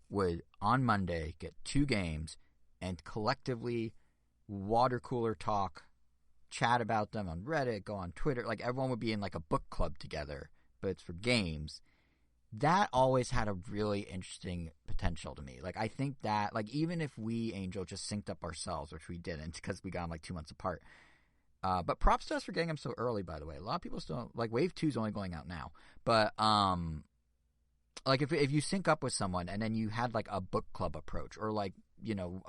would on Monday get 2 games and collectively water cooler talk, chat about them on Reddit, go on Twitter, like everyone would be in like a book club together, but it's for games. That always had a really interesting potential to me. Like, I think that, like, even if we, Angel, just synced up ourselves, which we didn't because we got them like 2 months apart. But props to us for getting them so early, by the way. A lot of people still, like, Wave 2 is only going out now. But, like, if you sync up with someone and then you had, like, a book club approach, or, like, you know,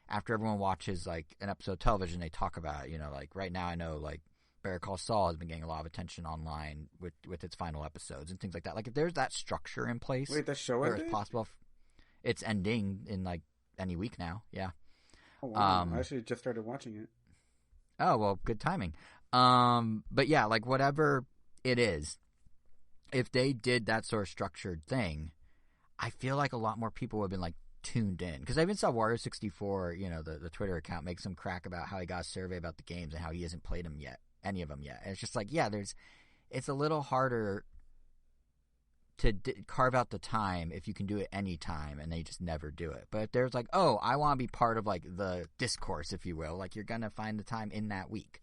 after everyone watches, like, an episode of television, they talk about it, you know, like, right now I know, like, Better Call Saul has been getting a lot of attention online with its final episodes and things like that. Like, if there's that structure in place, wait, the show ended? It's possible, it's ending in like any week now. Yeah. Oh wow! I actually just started watching it. Oh well, good timing. But yeah, like whatever it is, if they did that sort of structured thing, I feel like a lot more people would have been like tuned in, because I even saw Wario64, you know, the Twitter account, make some crack about how he got a survey about the games and how he hasn't played them yet. Any of them yet. And it's just like, yeah, it's a little harder to carve out the time if you can do it any time and they just never do it. But if there's like, oh, I want to be part of like the discourse, if you will, like you're going to find the time in that week.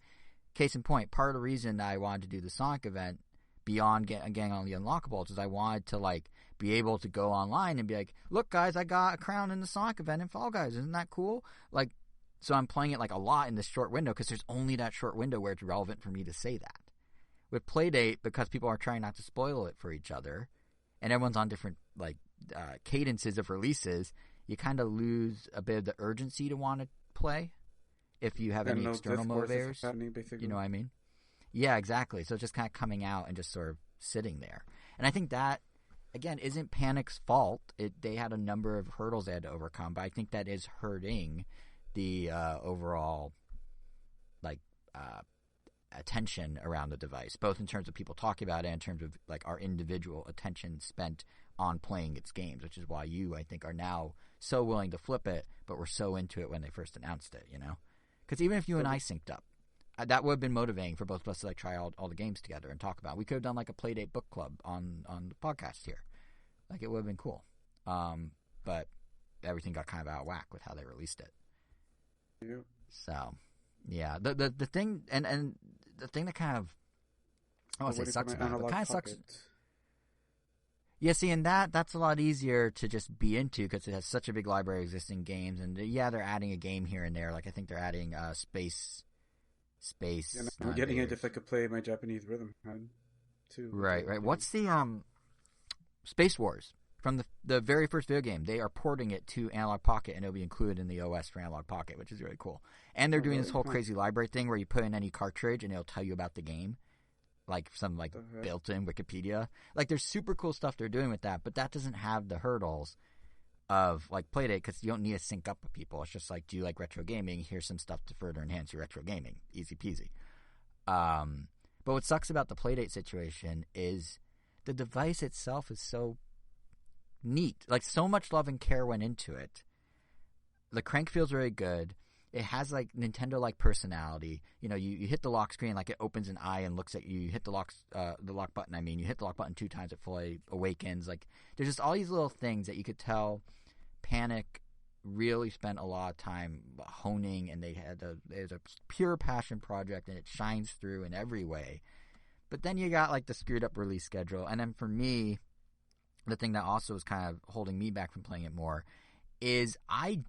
Case in point, part of the reason that I wanted to do the Sonic event beyond getting on the Unlockables is I wanted to like be able to go online and be like, look guys, I got a crown in the Sonic event in Fall Guys. Isn't that cool? Like, so I'm playing it like a lot in this short window because there's only that short window where it's relevant for me to say that. With Playdate, because people are trying not to spoil it for each other, and everyone's on different like cadences of releases, you kind of lose a bit of the urgency to want to play if you have any external motivators. You know what I mean? Yeah, exactly. So it's just kind of coming out and just sort of sitting there. And I think that, again, isn't Panic's fault. They had a number of hurdles they had to overcome, but I think that is hurting the overall like attention around the device, both in terms of people talking about it and in terms of like our individual attention spent on playing its games, which is why you, I think, are now so willing to flip it, but were so into it when they first announced it, you know? Because even if you and I synced up, that would have been motivating for both of us to like try all the games together and talk about it. We could have done like a Playdate book club on the podcast here. Like, it would have been cool. But everything got kind of out of whack with how they released it. Yeah. So, yeah, the thing and the thing that kind of, I want to say sucks about it, but kind of sucks. Yeah, see, and that's a lot easier to just be into because it has such a big library of existing games, and yeah, they're adding a game here and there. Like I think they're adding space. Yeah, I'm getting it if I could play my Japanese rhythm too. Right. What's the Space Wars? From the very first video game, they are porting it to Analog Pocket, and it'll be included in the OS for Analog Pocket, which is really cool. And they're doing this whole crazy library thing where you put in any cartridge, and it'll tell you about the game, like some like built-in Wikipedia. Like, there's super cool stuff they're doing with that, but that doesn't have the hurdles of like Playdate because you don't need to sync up with people. It's just like, do you like retro gaming? Here's some stuff to further enhance your retro gaming. Easy peasy. But what sucks about the Playdate situation is the device itself is so neat. Like, so much love and care went into it. The crank feels very good. It has like Nintendo-like personality. You know, you hit the lock screen, like it opens an eye and looks at you. You hit the lock button. I mean, you hit the lock button 2 times, it fully awakens. Like, there's just all these little things that you could tell Panic really spent a lot of time honing, and it was a pure passion project, and it shines through in every way. But then you got like the screwed up release schedule, and then for me, the thing that also is kind of holding me back from playing it more is I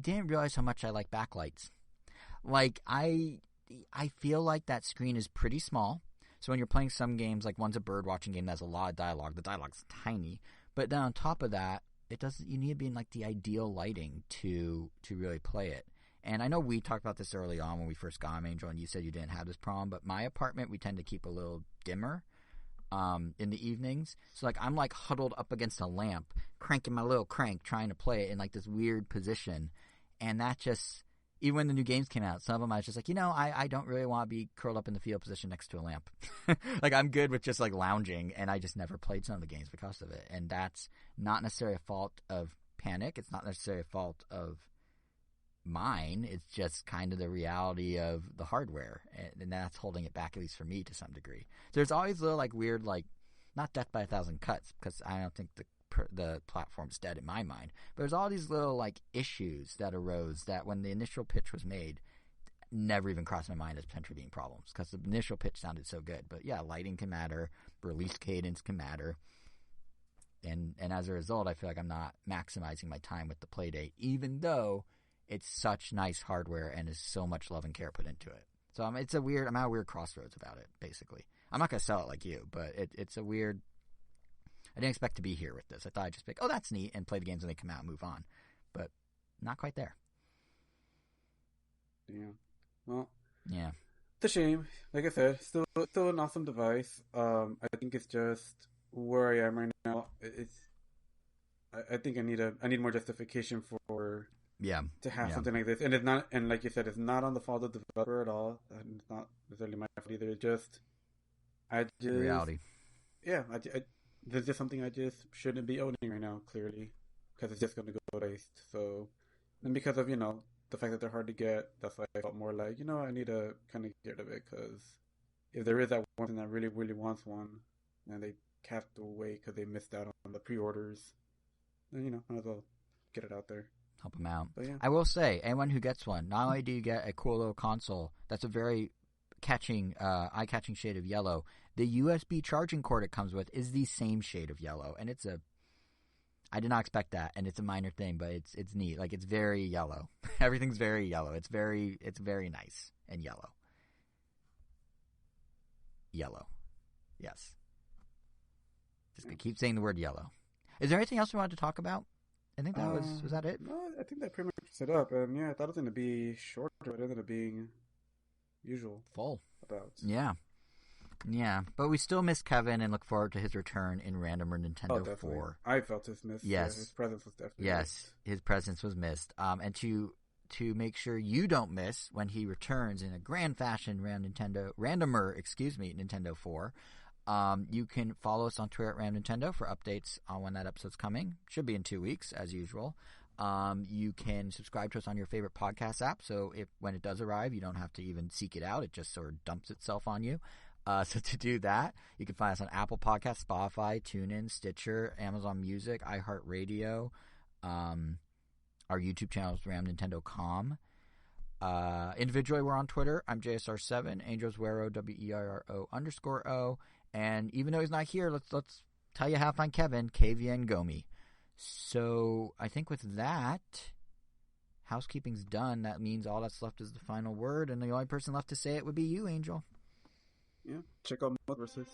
didn't realize how much I like backlights. Like, I feel like that screen is pretty small. So when you're playing some games, like one's a bird watching game that has a lot of dialogue. The dialogue's tiny. But then on top of that, you need to be in like the ideal lighting to really play it. And I know we talked about this early on when we first got them, Angel, and you said you didn't have this problem. But my apartment, we tend to keep a little dimmer in the evenings. So like I'm like huddled up against a lamp, cranking my little crank, trying to play it in like this weird position. And that just, even when the new games came out, some of them I was just like, I don't really want to be curled up in the field position next to a lamp. Like, I'm good with just like lounging, and I just never played some of the games because of it. And that's not necessarily a fault of Panic. It's not necessarily a fault of mine. It's just kind of the reality of the hardware, and that's holding it back, at least for me, to some degree. So there's always little like weird, like not death by a thousand cuts, because I don't think the platform's dead in my mind. But there's all these little like issues that arose that when the initial pitch was made, never even crossed my mind as potentially being problems, because the initial pitch sounded so good. But yeah, lighting can matter, release cadence can matter. And as a result, I feel like I'm not maximizing my time with the Playdate, even though it's such nice hardware and is so much love and care put into it. So I'm at a weird crossroads about it, basically. I'm not going to sell it like you, but it's a weird... I didn't expect to be here with this. I thought I'd just be like, oh, that's neat, and play the games when they come out and move on. But not quite there. Yeah. Well, yeah. It's a shame. Like I said, still an awesome device. I think it's just where I am right now. I think I need more justification for to have something like this, and it's not. And like you said, it's not on the fault of the developer at all, and it's not necessarily my fault either. It's just reality. Yeah, there's just something I just shouldn't be owning right now. Clearly, because it's just going to go waste. So, and because of the fact that they're hard to get, that's why I felt more like I need to kind of get rid of it, because if there is that one thing that really really wants one, and they have to wait because they missed out on the pre-orders, then might as well get it out there. Help them out. But, yeah. I will say, anyone who gets one, not only do you get a cool little console that's a very eye-catching shade of yellow, the USB charging cord it comes with is the same shade of yellow, and I did not expect that, and it's a minor thing, but it's neat. Like, it's very yellow. Everything's very yellow. It's very nice and yellow. Yellow. Yes. Just gonna keep saying the word yellow. Is there anything else we wanted to talk about? I think that was that it? No, I think that pretty much set up. And yeah, I thought it was going to be shorter, but it ended up being usual. Full. About. Yeah. Yeah. But we still miss Kevin and look forward to his return in Randomer Nintendo 4. I felt his miss. Yes. Yeah, his presence was definitely missed. His presence was missed. And to make sure you don't miss when he returns in a grand fashion around Randomer Nintendo 4, you can follow us on Twitter at Ram Nintendo for updates on when that episode's coming. Should be in 2 weeks, as usual. You can subscribe to us on your favorite podcast app, so when it does arrive, you don't have to even seek it out. It just sort of dumps itself on you. So to do that, you can find us on Apple Podcasts, Spotify, TuneIn, Stitcher, Amazon Music, iHeartRadio. Our YouTube channel is RamNintendo.com. Individually, we're on Twitter. I'm JSR7, Angels Wero, WEIRO_O. And even though he's not here, let's tell you how to find Kevin, KVN Gomi. So I think with that, housekeeping's done. That means all that's left is the final word, and the only person left to say it would be you, Angel. Yeah, check out MultiVersus.